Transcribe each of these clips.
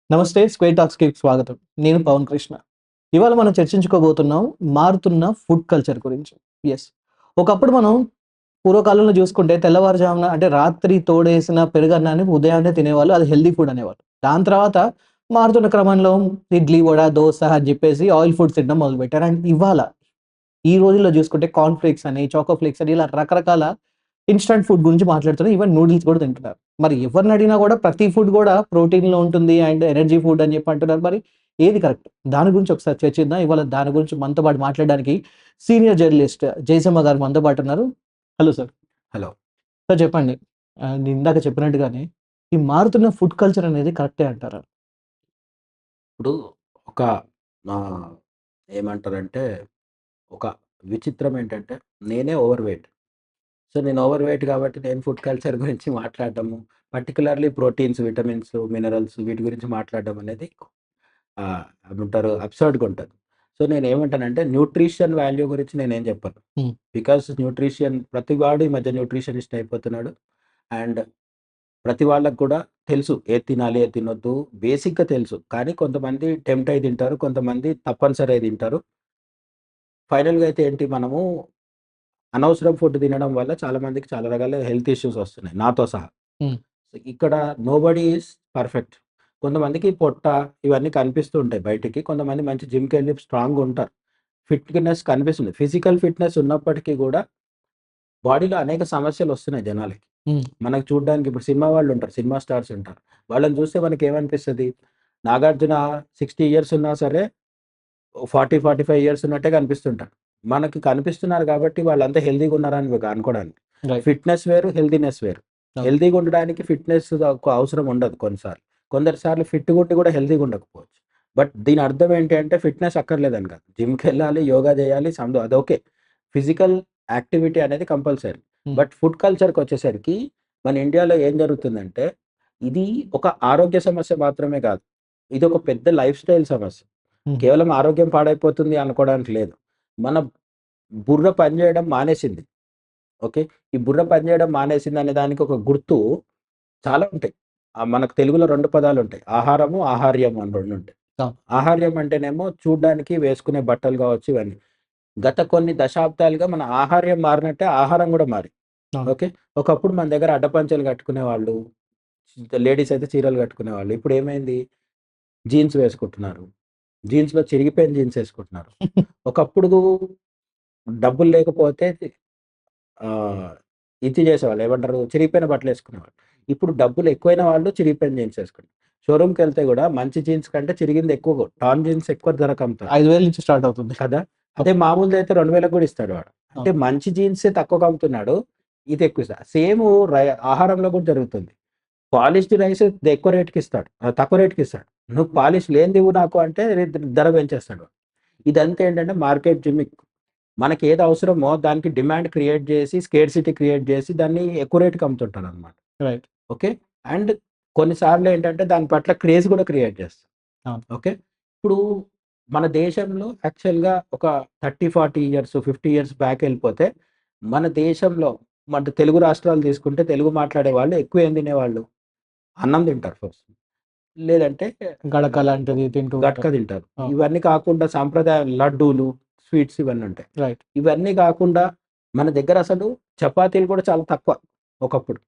నమస్తే. స్క్వేర్ టాక్స్‌కి స్వాగతం. నేను పవన్ కృష్ణ. ఇవాళ మనం చర్చించుకోబోతున్నాం మారుతున్న ఫుడ్ కల్చర్ గురించి. యెస్. ఒకప్పుడు మనం పూర్వకాలంలో చూసుకుంటే తెల్లవారుజామున అంటే రాత్రి తోడేసిన పెరుగన్నాన్ని ఉదయాన్నే తినేవాళ్ళు. అది హెల్తీ ఫుడ్ అనేవాళ్ళు. దాని తర్వాత మారుతున్న క్రమంలో ఇడ్లీ, వడ, దోస అని చెప్పేసి ఆయిల్ ఫుడ్స్ తినడం మొదలుపెట్టారు. అండ్ ఇవాళ ఈ రోజుల్లో చూసుకుంటే కార్న్ ఫ్లేక్స్ అని, చాకో ఫ్లేక్స్ అని ఇలా రకరకాల ఇన్‌స్టంట్ ఫుడ్ గురించి మాట్లాడుతున్నారు. ఈవెన్ నూడిల్స్ కూడా తింటున్నారు. మరి ఎవరిని అడిగినా కూడా ప్రతి ఫుడ్ కూడా ప్రోటీన్‌లో ఉంటుంది అండ్ ఎనర్జీ ఫుడ్ అని చెప్పి అంటున్నారు. మరి ఏది కరెక్ట్? దాని గురించి ఒకసారి చర్చిద్దాం. ఇవాళ దాని గురించి మనతో పాటు మాట్లాడడానికి సీనియర్ జర్నలిస్ట్ జయసింహ గారు మనతో పాటు ఉన్నారు. Hello sir. హలో. సార్ చెప్పండి. నేను ఇందాక చెప్పినట్టుగానే ఈ మారుతున్న ఫుడ్ కల్చర్ అనేది కరెక్టే అంటారా? ఇప్పుడు ఒక ఆహ్, ఏమంటారంటే, ఒక విచిత్రం ఏంటంటే, నేనే ఓవర్ వెయిట్. సో, నేను ఓవర్ వెయిట్ కాబట్టి నేను ఫుడ్ కల్చర్ గురించి మాట్లాడడము, పర్టిక్యులర్‌లీ ప్రోటీన్స్, విటమిన్స్, మినరల్స్ వీటి గురించి మాట్లాడడం అనేది ఏమంటారు అబ్సర్డ్‌గా ఉంటది. సో, నేనేమంటానంటే న్యూట్రిషన్ వాల్యూ గురించి నేనేం చెప్పను. హ్మ్. బికాస్ న్యూట్రిషన్ ప్రతి వాడు ఈ మధ్య న్యూట్రిషనిస్ట్ అయిపోతున్నాడు. అండ్ ప్రతి వాళ్ళకి కూడా తెలుసు. ఏది తినాలి, ఏది తినొద్దు. బేసిక్‌గా తెలుసు. కానీ కొంతమంది టెంప్ట్ అయ్యి తింటారు. కొంతమంది తప్పనిసరి అయి తింటారు. ఫైనల్‌గా అయితే ఏంటి మనము అనవసరం ఫుడ్ తినడం వల్ల చాలా మందికి చాలా రకాల హెల్త్ ఇష్యూస్ వస్తున్నాయి. నాతో సహా. హ్మ్. ఇక్కడ నోబడీ ఈస్ పర్ఫెక్ట్. కొంతమందికి పొట్ట ఇవన్నీ కనిపిస్తూ ఉంటాయి బయటికి. కొంతమంది మంచి జిమ్‌కెళ్ళి స్ట్రాంగ్‌గా ఉంటారు. ఫిట్‌నెస్ కనిపిస్తుంది. ఫిజికల్ ఫిట్‌నెస్ ఉన్నప్పటికీ కూడా బాడీలో అనేక సమస్యలొస్తున్నాయి జనాలకి. హ్మ్. మనకు చూడ్డానికి ఇప్పుడు సినిమా వాళ్ళుంటారు. సినిమా స్టార్స్ ఉంటారు. వాళ్ళని చూస్తే మనకేమనిపిస్తది? 'నాగార్జున' 60 ఇయర్స్ ఉన్నా సరే 40, 45 ఇయర్స్ ఉన్నట్టే కనిపిస్తుంటారు. మనకి కనిపిస్తున్నారు కాబట్టి వాళ్ళంతా హెల్తీగా ఉన్నారని అనుకోడానికి. రైట్. ఫిట్‌నెస్ వేరు, హెల్తీనెస్ వేరు. అవును. హెల్తీగా ఉండడానికి ఫిట్‌నెస్ అవసరం ఉండదు కొన్నిసార్లు. కొందరి సార్లు ఫిట్‌గా ఉండి కూడా హెల్తీగా ఉండకపోవచ్చు. బట్ దీని అర్థం ఏంటి అంటే ఫిట్‌నెస్ అక్కర్లేదని కాదు. జిమ్‌కెళ్ళాలి, యోగా చేయాలి, అది ఓకే. ఫిజికల్ యాక్టివిటీ అనేది కంపల్సరీ. హ్మ్. బట్ ఫుడ్ కల్చర్‌కొచ్చేసరికి మన ఇండియాలో ఏం జరుగుతుందంటే, ఇది ఒక ఆరోగ్య సమస్య మాత్రమే కాదు. ఇదొక పెద్ద లైఫ్ స్టైల్ సమస్య. హ్మ్. కేవలం ఆరోగ్యం పాడైపోతుంది అనుకోవడానికి లేదు. మన బుర్ర పనిచేయడం మానేసింది. ఓకే. ఈ బుర్ర పనిచేయడం మానేసిందనే దానికి ఒక గుర్తు చాలా ఉంటాయి. మనకు తెలుగులో 2 పదాలుంటాయి. ఆహారము, ఆహార్యము అని 2 ఉంటాయి. అవును. ఆహార్యం అంటేనేమో చూడ్డానికి వేసుకునే బట్టలు కావచ్చు ఇవన్నీ. గత కొన్ని దశాబ్దాలుగా మన ఆహార్యం మారినట్టే ఆహారం గూడా మారింది. అవును. ఓకే. ఒకప్పుడు మన దగ్గర అడ్డపంచెలు కట్టుకునేవాళ్ళు. లేడీస్ అయితే చీరలు కట్టుకునేవాళ్ళు. ఇప్పుడేమైంది? జీన్స్ వేసుకుంటున్నారు. జీన్స్‌లో చిరిగిపోయిన జీన్స్ ఏసుకుంటున్నారు. ఒకప్పుడు డబ్బులు లేకపోతే ఆహ్, ఇది చేసేవాళ్ళు. ఏమంటారు? చిరిగిపోయిన బట్టలేసుకునేవాళ్ళు. ఇప్పుడు డబ్బులు ఎక్కువైన వాళ్ళు చిరిగిపోయిన జీన్స్ ఏసుకుంటారు. షోరూమ్‌కెళ్తే గూడా మంచి జీన్స్ కంటే చిరిగింది ఎక్కువ టార్న్ జీన్స్ ఎక్కువ ధరకమ్ముతారు. 5,000 నుంచి స్టార్ట్ అవుతుంది. కదా! అదే అవును. మామూలుదైతే 2000కి గూడా ఇస్తాడు వాడు. అంటే అవును. మంచి జీన్సే తక్కువకమ్ముతున్నాడు. ఇది ఎక్కువ సేము ఆహారంలో కూడా జరుగుతుంది. పాలిష్డ్ రైస్ ఎక్కువ రేట్‌కిస్తాడు. తక్కువ రేట్‌కిస్తాడు. నువ్వు పాలిష్ లేనిదివ్వు నాకు అంటే ధర పెంచేస్తాడు. ఇదంతా ఏంటంటే మార్కెట్ జిమ్మిక్. మనకేది అవసరమో దానికి డిమాండ్ క్రియేట్ జేసి, స్కేర్సిటీ క్రియేట్ జేసి దాన్ని ఎక్కువ రేట్‌కి అమ్ముతుంటారనమాట. రైట్. ఓకే. అండ్ కొన్నిసార్లు ఏంటంటే దాని పట్ల క్రేజ్ గూడా క్రియేట్ చేస్తారు. అవును. ఓకే. ఇప్పుడు మన దేశంలో యాక్చువల్‌గా ఒక 30, 40 ఇయర్స్, 50 ఇయర్స్ బ్యాక్ ఎళ్ళిపోతే మన దేశంలో మన తెలుగు రాష్ట్రాలు తీసుకుంటే తెలుగు మాట్లాడే వాళ్ళు ఎక్కువ ఏం తినేవాళ్ళు? అన్నం తింటారు ఫస్ట్. లేదంటే గడక లాంటిది తింటూ గట్క ఉంటారు. తింటారు. అవును. ఇవన్నీ కాకుండా సాంప్రదాయ లడ్డూలు, స్వీట్స్ ఇవన్నీ ఉంటాయి. రైట్. ఇవన్నీ కాకుండా మన దగ్గర అసలు చపాతీలు కూడా చాలా తక్కువ ఒకప్పుడు.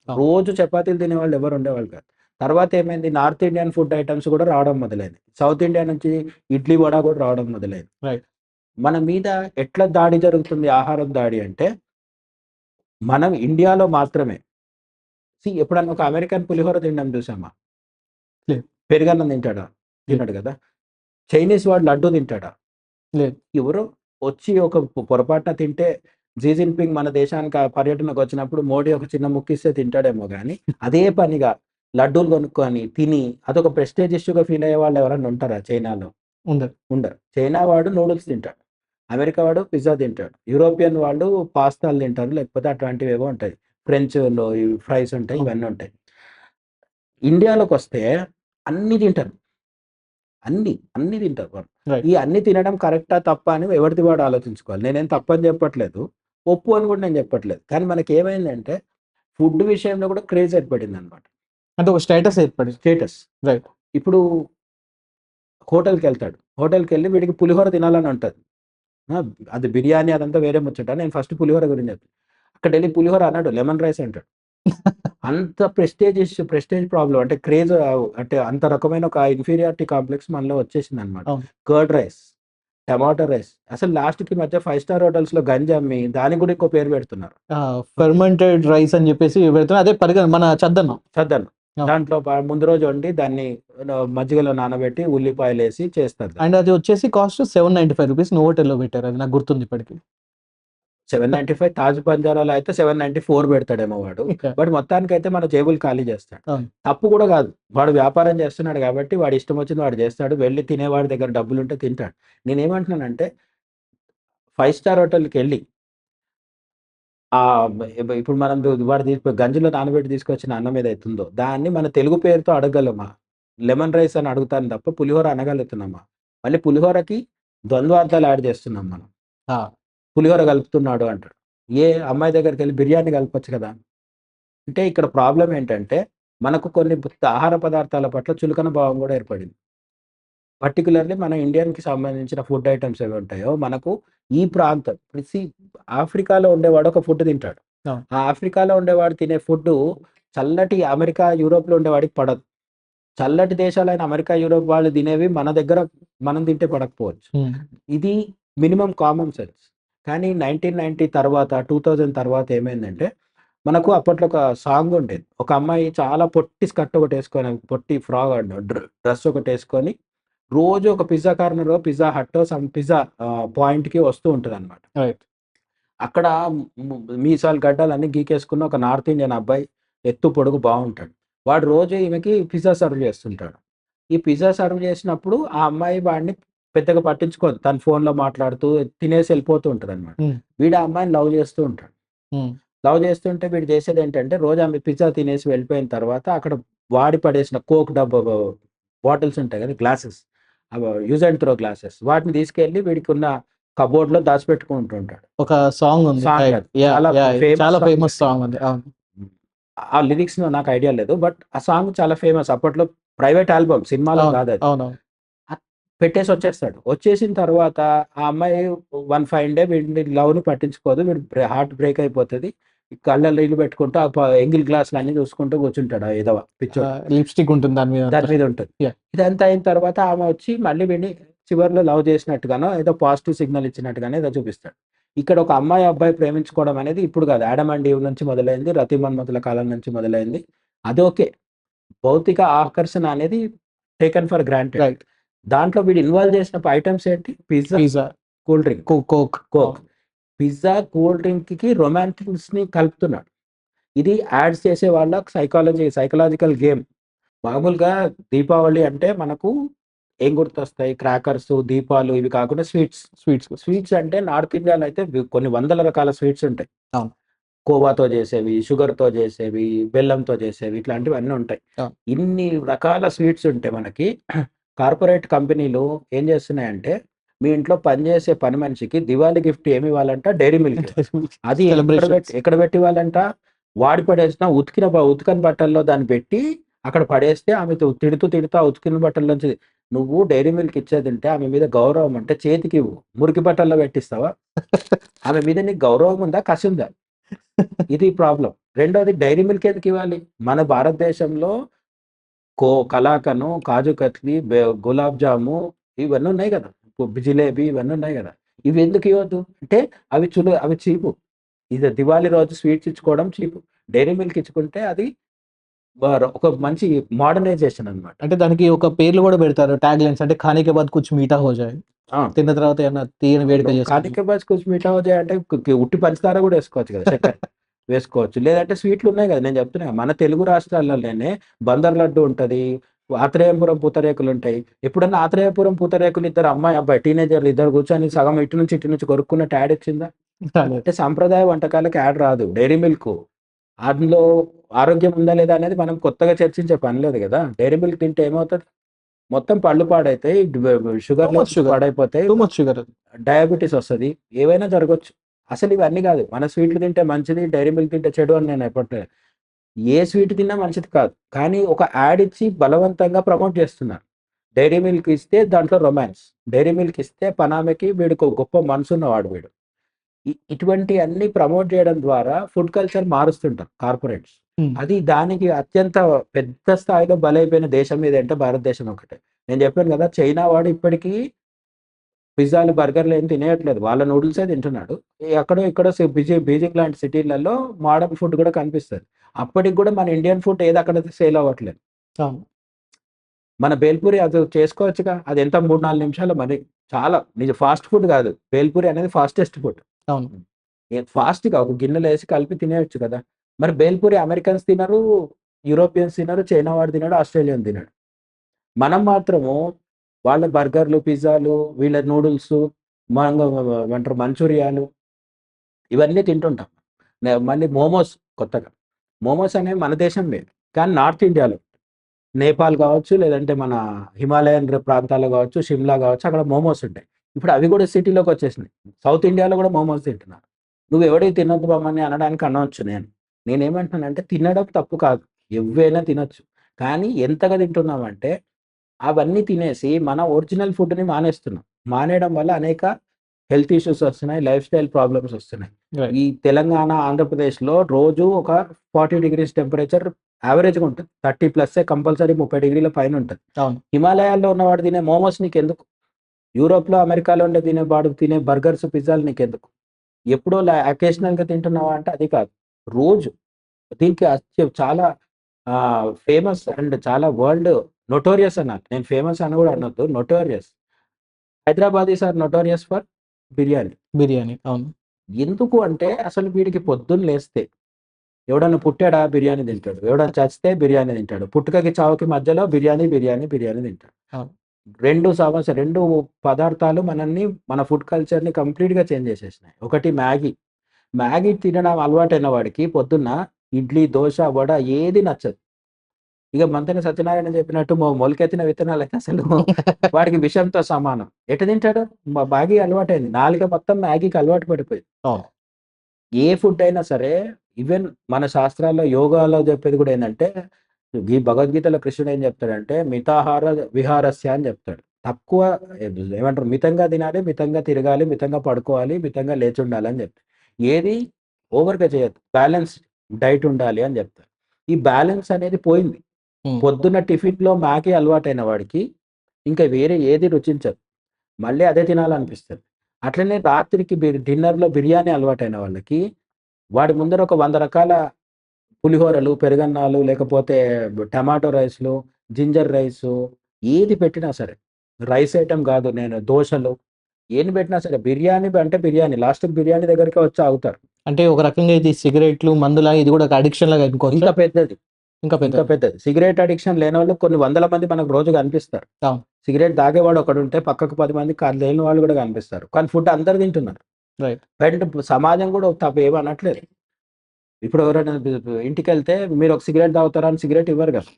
అవును. రోజు చపాతీలు తినేవాళ్ళు ఎవరు ఉండేవాళ్ళు కాదు. తర్వాత ఏమైంది నార్త్ ఇండియన్ ఫుడ్ ఐటెమ్స్ కూడా రావడం మొదలైంది. సౌత్ ఇండియా నుంచి ఇడ్లీ, వడ కూడా రావడం మొదలైంది. రైట్. మన మీద ఎట్లా దాడి జరుగుతుంది ఆహారం దాడి అంటే, మనం ఇండియాలో మాత్రమే ఎప్పుడన్నా ఒక అమెరికన్ పులిహోర తినడం చూసామా? లేదు. పెరుగన్నం తింటాడా? లేదు. తినడు కదా! చైనీస్ వాడు లడ్డూ తింటాడా? లేదు. ఎవరో వచ్చి ఒక పొరపాటున తింటే 'జీ జిన్‌పింగ్' మన దేశానికి పర్యటనకొచ్చినప్పుడు మోడీ ఒక చిన్న ముక్కిస్తే తింటాడేమో గానీ, అదే పనిగా లడ్డూలు కొనుక్కొని, తిని అదొక ప్రెస్టీజ్ ఇష్యూగా ఫీల్ అయ్యే వాళ్ళు ఎవరన్నా ఉంటారా చైనాలో? ఉండదు. ఉండరు. చైనా వాడు నూడిల్స్ తింటాడు. అమెరికా వాడు పిజ్జా తింటాడు. యూరోపియన్ వాళ్ళు పాస్తాలు తింటారు. లేకపోతే అట్లాంటివేవో ఉంటాయి. ఫ్రెంచ్‌లో ఈ ఫ్రైస్ ఉంటాయి. అవును. ఇవన్నీ ఉంటాయి. ఇండియాలోకొస్తే అన్నీ తింటారు. అన్నీ తింటారు వాళ్ళు. రైట్. ఈ అన్నీ తినడం కరెక్టా? తప్పా? అని ఎవరిది వాడు ఆలోచించుకోవాలి. నేనేం తప్పని చెప్పట్లేదు. ఒప్పు అని కూడా నేను చెప్పట్లేదు. కానీ మనకేమైందంటే ఫుడ్ విషయంలో కూడా క్రేజ్ ఏర్పడిందనమాట. అంటే ఒక స్టేటస్ ఏర్పడింది. స్టేటస్. రైట్. ఇప్పుడు హోటల్‌కెళ్తాడు. హోటల్‌కెళ్ళి వీడికి పులిహోర తినాలని ఉంటది. ఆ! అది బిర్యానీ అదంతా వేరే ముచ్చట. నేను ఫస్ట్ పులిహోర గురించి చెప్తా. అక్కడెళ్ళి పులిహోర అనడు. లెమన్ రైస్ అంటాడు. అంత ప్రెస్టేజ్ ప్రాబ్లమ్ అంటే క్రేజ్ అంటే అంత రకమైన ఒక ఇన్ఫీరియారిటీ కాంప్లెక్స్ మనలో వచ్చేసిందనమాట. అవును. కర్డ్ రైస్, టమాటో రైస్ అసలు లాస్ట్‌కి ఈ మధ్య 5 స్టార్ హోటల్స్‌లో గంజి అమ్మి దానికి కూడా ఇంకో పేరు పెడుతున్నారు. ఫెర్మెంటెడ్ రైస్ అని చెప్పేసి పెడుతున్నారు. అదే మన చద్దన్నం. చద్దన్నం. అవును. దాంట్లో ముందు రోజు వండి దాన్ని మజ్జిగలో నానబెట్టి ఉల్లిపాయలేసి చేస్తారు దాన్ని. అండ్ అది వచ్చేసి కాస్ట్ ₹795 నోవోటెల్‌లో పెట్టారు. అది నాకు గుర్తుంది ఇప్పటికి. 795 తాజ్ బంజారాలో అయితే 794 పెడతాడేమో వాడు. యాహ్! బట్ మొత్తానికైతే మన జేబులు ఖాళీ చేస్తాడు. అవును. తప్పు కూడా కాదు. వాడు వ్యాపారం చేస్తున్నాడు కాబట్టి వాడి ఇష్టం వచ్చింది వాడు చేస్తాడు. వెళ్లి తినేవాడి దగ్గర డబ్బులుంటే తింటాడు. నేనేమంటున్నానంటే 5 స్టార్ హోటల్‌కెళ్ళి ఇప్పుడు మనం వాడు గంజిలో నానబెట్టి తీసుకొచ్చిన అన్నం ఏదైతే ఉందో దాన్ని మన తెలుగు పేరుతో అడగగలమా? లెమన్ రైస్ అని అడుగుతాను తప్ప పులిహోర అనగలుగుతున్నామా? మళ్ళీ పులిహోరకి ద్వంద్వార్థాలు యాడ్ చేస్తున్నాం మనం. ఆ! పులిహోర కలుపుతున్నాడు అంటాడు. అమ్మాయి దగ్గరికెళ్ళి బిర్యానీ కలపొచ్చు కదా! అంటే ఇక్కడ ప్రాబ్లమ్ ఏంటంటే, మనకు కొన్ని ఆహార పదార్థాల పట్ల చులకన భావం గూడా ఏర్పడింది. పర్టిక్యులర్‌లీ మన ఇండియన్‌కి సంబంధించిన ఫుడ్ ఐటెమ్స్ ఏవి ఉంటాయో, మనకు ఈ ప్రాంతం ఇప్పుడు ఆఫ్రికాలో ఉండేవాడు ఒక ఫుడ్ తింటాడు. అవును. ఆ ఆఫ్రికాలో ఉండేవాడు తినే ఫుడ్డు చల్లటి అమెరికా, యూరోప్‌లో ఉండేవాడికి పడదు. చల్లటి దేశాలైన అమెరికా, యూరోప్ వాళ్ళు తినేవి మన దగ్గర మనం తింటే పడకపోవచ్చు. హ్మ్. ఇది మినిమమ్ కామన్ సెన్స్. కానీ 1990 తర్వాత, 2000 తర్వాత ఏమైందంటే, మనకు అప్పట్లో ఒక సాంగ్ ఉండేది. ఒక అమ్మాయి చాలా పొట్టి స్కర్ట్ ఒకటేసుకొని, పొట్టి డ్రెస్ ఒకటేసుకొని, రోజు ఒక పిజ్జా కార్నరో, పిజ్జా హట్టో, పిజ్జా పాయింట్‌కి వస్తూ ఉంటదనమాట. రైట్. అక్కడ ము మీసాలు, గడ్డాలన్నీ గీకేసుకున్న ఒక నార్త్ ఇండియన్ అబ్బాయి, ఎత్తు, పొడుగు బావుంటాడు. వాడు రోజు ఈమెకి పిజ్జా సర్వ్ చేస్తుంటాడు. ఈ పిజ్జా సర్వ్ చేసినప్పుడు ఆ అమ్మాయి వాడిని పెద్దగా పట్టించుకోదు. తను ఫోన్‌లో మాట్లాడుతూ తినేసి ఎళ్ళిపోతూ ఉంటదనమాట. హ్మ్. వీడు ఆ అమ్మాయిని లవ్ చేస్తూ ఉంటాడు. హ్మ్. లవ్ చేస్తుంటే వీడు చేసేదేంటంటే రోజు ఆమె పిజ్జా తినేసి వెళ్ళిపోయిన తర్వాత అక్కడ వాడి పడేసిన కోక్ డబ్బా బాటిల్స్ ఉంటాయి కదా! Glasses. Use and throw glasses. వాటిని తీసుకెళ్ళి వీడికున్న కబోర్డ్‌లో దాచిపెట్టుకుంటూ ఉంటాడు. ఒక సాంగ్ ఉంది. సాంగ్ అది. యాహ్! చాలా యాహ్! ఫేమస్ చాలా సాంగ్ ఫేమస్ అది. సాంగ్ ఉంది. అవును. హ్మ్. ఆ లిరిక్స్ నాకు ఐడియా లేదు. బట్ ఆ సాంగ్ చాలా ఫేమస్. అప్పట్లో ప్రైవేట్ ఆల్బమ్ సినిమాలో అవును. కాదది. అవునవును. పెట్టేసొచ్చేస్తాడు. వచ్చేసిన తర్వాత ఆ అమ్మాయి వన్ ఫైన్ డే వీడి లవ్‌ని పట్టించుకోదు. వీడు హార్ట్ బ్రేక్ అయిపోతది. కళ్ళలో నీళ్లు పెట్టుకుంటూ ఆ ఎంగిల్ గ్లాసులన్నీ చూసుకుంటూ కూర్చుంటాడు ఆ ఎదవ పిచ్చోడు. లిప్‌స్టిక్ ఉంటుంది దాని మీద అంతా. దాని మీద ఉంటది. యాహ్! ఇదంతా అయిన తర్వాత ఆమె వచ్చి మళ్ళీ వీడిని చివర్లో లవ్ చేసినట్టుగానో, ఏదో పాజిటివ్ సిగ్నల్ ఇచ్చినట్టుగానో ఏదో చూపిస్తాడు. ఇక్కడ ఒక అమ్మాయి, అబ్బాయి ప్రేమించుకోవడం అనేది ఇప్పుడు కాదు. ఆడమ్ అండ్ ఈవ్ నుంచి మొదలైంది. రతి మన్మథుల కాలం నుంచి మొదలైంది. అది ఓకే. భౌతిక ఆకర్షణ అనేది టేకెన్ ఫర్ గ్రాంటెడ్. రైట్. దాంట్లో వీడు ఇన్వాల్వ్ చేసిన ఐటెమ్స్ ఏంటి? Pizza, pizza, cool drink, coke. Coke. అవును. పిజ్జా, కూల్ డ్రింక్‌కి రొమాన్టిక్స్‌ని కలుపుతున్నాడు. ఇది యాడ్స్ చేసే వాళ్ళ సైకలాజికల్ గేమ్. మామూలుగా దీపావళి అంటే మనకు ఏం గుర్తొస్తాయి? క్రాకర్సు, దీపాలు ఇవి కాకుండా స్వీట్స్. స్వీట్స్. స్వీట్స్ అంటే నార్త్ ఇండియాలో అయితే కొన్ని వందల రకాల స్వీట్స్ ఉంటాయి. అవును. కోవాతో చేసేవి, షుగర్‌తో చేసేవి, బెల్లంతో చేసేవి ఇట్లాంటివన్నీ ఉంటాయి. అవును. ఇన్ని రకాల స్వీట్స్ ఉంటే మనకి కార్పొరేట్ కంపెనీలు ఏం చేస్తున్నాయంటే, మీ ఇంట్లో పనిచేసే పని మనిషికి దివాళీ గిఫ్ట్ ఏమివ్వాలంట? డైరీ మిల్క్ ఇవ్వాలి. అది సెలబ్రేషన్స్. ఎక్కడ పెట్టి ఇవ్వాలంట? వాడి పడేసిన ఉతికని బట్టల్లో దాన్ని పెట్టి అక్కడ పడేస్తే ఆమె తిడుతూ ఆ ఉతికిన బట్టల్లోంచి నువ్వు డైరీ మిల్క్ ఇచ్చేదుంటే ఆమె మీద గౌరవం అంటే చేతికివ్వు. మురికి బట్టల్లో పెట్టిస్తావా? ఆమె మీద నీకు గౌరవం ఉందా? కసుందా? ఇది ప్రాబ్లమ్. రెండోది డైరీ మిల్క్ ఎందుకివ్వాలి? మన భారతదేశంలో కలాకను, కాజు కత్లీ, గులాబ్ జాము ఇవన్నీ ఉన్నాయి గదా! జిలేబీ ఇవన్నీ ఉన్నాయి గదా! ఇవి ఎందుకు ఇవ్వద్దు? అంటే అవి చీపు. ఇది దివాళీ రోజు స్వీట్స్ ఇచ్చుకోవడం చీపు. డైరీ మిల్క్ ఇచ్చుకుంటే అది ఒక మంచి మోడర్నైజేషన్ అన్నమాట. అంటే దానికి ఒక పేర్లు గూడా పెడతారు. టాగ్ లైన్స్ అంటే ఖానే కే బాద్ కుచ్ మీఠా హో జాయే. ఆ! తిన్న తర్వాత ఏమన్నా తీయని వేడుక ఖానే చేసుకుందాం. కే బాద్ కుచ్ మీఠా హో జాయే అంటే ఉట్టి పంచదార గూడా ఏసుకోవచ్చు గదా! చక్కెర వేసుకోవచ్చు. లేదంటే స్వీట్లు ఉన్నాయి గదా! నేను చెప్తున్నా మన తెలుగు రాష్ట్రాలలోనే బందర్ లడ్డు ఉంటది. ఆత్రేయపురం పూతరేకులుంటాయి. ఎప్పుడన్నా ఆత్రేయపురం పూతరేకులు ఇద్దరు అమ్మాయి, అబ్బాయి టీనేజర్‌లు ఇద్దరు కూర్చొని సగం ఇటు నుంచి కొరుక్కున్నట్టు యాడ్ వచ్చిందా? రాలేదు. అంటే సాంప్రదాయ వంటకాలకి యాడ్ రాదు. Dairy milk. అందులో ఆరోగ్యం ఉందా లేదా అనేది మనం కొత్తగా చర్చించే పని లేదు గదా! డైరీ మిల్క్ తింటే ఏమవుతది? మొత్తం పళ్ళు పాడైతాయి. Too sugar much levels sugar. పాడైపోతాయి. టూ మచ్ షుగర్ అది. డయాబెటిస్ వస్తది. ఏవైనా జరగొచ్చు. అసలు ఇవన్నీ గాదు. మన స్వీట్లు తింటే మంచిది. డైరీ మిల్క్ తింటే చెడు అని నేను చెప్పట్లే. ఏ స్వీట్ తిన్నా మంచిది కాదు. కానీ ఒక యాడ్ ఇచ్చి బలవంతంగా ప్రమోట్ చేస్తున్నారు. డైరీ మిల్క్ ఇస్తే దాంట్లో రొమాన్స్. డైరీ మిల్క్ ఇస్తే పనామెకి వీడికి ఒక గొప్ప మనసున్నవాడు వీడు. ఇటువంటి అన్ని ప్రమోట్ చేయడం ద్వారా ఫుడ్ కల్చర్ మారుస్తుంటారు కార్పొరేట్స్. హ్మ్. అది దానికి అత్యంత పెద్ద స్థాయిలో బలైపోయిన దేశం ఏదంటే భారతదేశం ఒకటే. నేను చెప్పాను కదా! చైనా వాడు ఇప్పటికీ పిజ్జాలు, బర్గర్‌లు ఏం తినేయట్లేదు. వాళ్ళ నూడిల్సే తింటున్నాడు. ఎక్కడో ఇక్కడో బీజింగ్ లాంటి సిటీలలో మోడర్న్ ఫుడ్ కూడా కనిపిస్తది. అప్పటికి కూడా మన ఇండియన్ ఫుడ్ ఏది అక్కడ సేల్ అవ్వట్లేదు. అవును. మన బేల్‌పూరి అది చేసుకోవచ్చుగా. అది ఎంత 3, 4 నిమిషాల్లో మరి చాలా ఫాస్ట్ ఫుడ్ కాదు. బేల్‌పూరి అనేది ఫాస్టెస్ట్ ఫుడ్. అవును. ఫాస్ట్‌గా ఒక గిన్నెలో ఏసి కలిపి తినేయొచ్చు కదా! మరి బేల్‌పూరి అమెరికన్స్ తినరు, యూరోపియన్స్ తినరు, చైనా వాడు తినడు, ఆస్ట్రేలియన్ తినడు. మనం మాత్రము వాళ్ళ బర్గర్‌లు, పిజ్జాలు, వీళ్ళ నూడిల్సు, ఏమంటారు మంచూరియాలు ఇవన్నీ తింటుంటాం. మళ్ళీ మోమోస్ కొత్తగా. మోమోస్ అనేవి మన దేశంవే. కానీ నార్త్ ఇండియాలో నేపాల్ కావచ్చు, లేదంటే మన హిమాలయన్ ప్రాంతాల్లో కావచ్చు, షిమ్లా కావచ్చు, అక్కడ మోమోస్ ఉంటాయి. ఇప్పుడు అవి కూడా సిటీలోకి వచ్చేసినాయి. సౌత్ ఇండియాలో కూడా మోమోస్ తింటున్నారు. నువ్వెవడివి తినొద్దు మమ్మని అనడానికి అనొచ్చు నేను. నేనేమంటున్నానంటే తినడం తప్పు కాదు. ఎవ్వైనా తినొచ్చు. కానీ ఎంతగా తింటున్నామంటే అవన్నీ తినేసి మన ఒరిజినల్ ఫుడ్‌ని మానేస్తున్నాం. మానేయడం వల్ల అనేక హెల్త్ ఇష్యూస్ వస్తున్నాయి. లైఫ్ స్టైల్ ప్రాబ్లమ్స్ వస్తున్నాయి. రైట్. ఈ తెలంగాణ, ఆంధ్రప్రదేశ్‌లో రోజు ఒక 40 డిగ్రీస్ టెంపరేచర్ యావరేజ్‌గా ఉంటది. 30 ప్లస్సే కంపల్సరీ 30 డిగ్రీల పైనుంటది. అవును. హిమాలయాల్లో ఉన్నవాడు తినే మోమోస్ నీకెందుకు? యూరోప్‌లో, అమెరికాలో ఉండే వాడు తినే బర్గర్స్, పిజ్జాలు నీకెందుకు? ఎప్పుడో అకేషనల్‌గా తింటున్నావా అంటే అది కాదు. రోజు. దీనికి చాలా ఫేమస్ అండ్ చాలా వరల్డ్ నోటోరియస్ అనాలి. నేను ఫేమస్ అని కూడా అనొద్దు. Notorious. Hyderabadis are notorious for biryani. Biryani. అవును. ఎందుకు అంటే అసలు వీడికి పొద్దున్న లేస్తే ఎవడన్నా పుట్టాడా బిర్యానీ తింటాడు. ఎవడన్నా చస్తే బిర్యానీ తింటాడు. పుట్టుకకి, చావుకి మధ్యలో బిర్యానీ, బిర్యానీ, బిర్యానీ తింటాడు. అవును. 2 పదార్థాలు మనల్ని మన ఫుడ్ కల్చర్‌ని కంప్లీట్‌గా చేంజ్ చేసేసినాయి. ఒకటి మ్యాగీ. మ్యాగీ తినడం అలవాటైన వాడికి పొద్దున్న ఇడ్లీ, దోస, వడ ఏది నచ్చదు. ఇక మంతెన సత్యనారాయణ చెప్పినట్టు మొలకెత్తిన విత్తనాలైతే అసలు వాడికి విషంతో సమానం. ఎట్ట తింటాడు? మ్యాగీ అలవాటైంది. నాలుక మొత్తం మ్యాగీకి అలవాటు పడిపోయింది. అవును. ఏ ఫుడ్ అయినా సరే ఈవెన్ మన శాస్త్రాల్లో యోగాలో చెప్పేది కూడా ఏందంటే, ఈ భగవద్గీతలో కృష్ణుడు ఏం చెప్తాడంటే, మితాహార విహారస్య అని చెప్తాడు. తక్కువ ఏమంటారు మితంగా తినాలి, మితంగా తిరగాలి, మితంగా పడుకోవాలి, మితంగా లేచుండాలి అని చెప్తాడు. ఏది ఓవర్‌గా చేయొద్దు. బ్యాలెన్స్ డైట్ ఉండాలి అని చెప్తారు. ఈ బ్యాలెన్స్ అనేది పోయింది. హ్మ్. పొద్దున్న టిఫిన్‌లో మ్యాగీ అలవాటైన వాడికి ఇంకా వేరే ఏది రుచించదు. మళ్ళీ అదే తినాలనిపిస్తది. అట్లనే రాత్రికి డిన్నర్‌లో బిర్యానీ అలవాటైన వాళ్ళకి వాడి ముందర ఒక 100 రకాల పులిహోరలు, పెరుగన్నాలు, లేకపోతే టమాటో రైస్‌లు, జింజర్ రైసు ఏది పెట్టినా సరే, రైస్ ఐటెమ్ గాదు నేను దోసలు ఏన్ని పెట్టినా సరే బిర్యానీ అంటే బిర్యానీ. లాస్ట్‌కి బిర్యానీ దగ్గరికే వచ్చి ఆగుతారు. అంటే ఒక రకంగా ఇది సిగరెట్లు, మందులాగా ఇది కూడా ఒక అడిక్షన్ లాగా అనుకోవచ్చా? ఇంకా పెద్దది. ఇంకా ఇంకా పెద్దది. పెద్దది. సిగరెట్ అడిక్షన్ లేనోళ్ళు కొన్ని వందల మంది మనకు రోజు కనిపిస్తారు. అవును. సిగరెట్ తాగేవాడు ఒకడుంటే పక్కకు 10 మంది లేని వాళ్ళు కూడా కనిపిస్తారు. కానీ ఫుడ్ అందరూ తింటున్నారు. రైట్. అండ్ సమాజం కూడా ఏమనట్లేదు. ఇప్పుడు ఎవరైనా ఇంటికెళ్తే మీరొక సిగరెట్ తాగుతారా అని సిగరెట్ ఇవ్వరు కదా!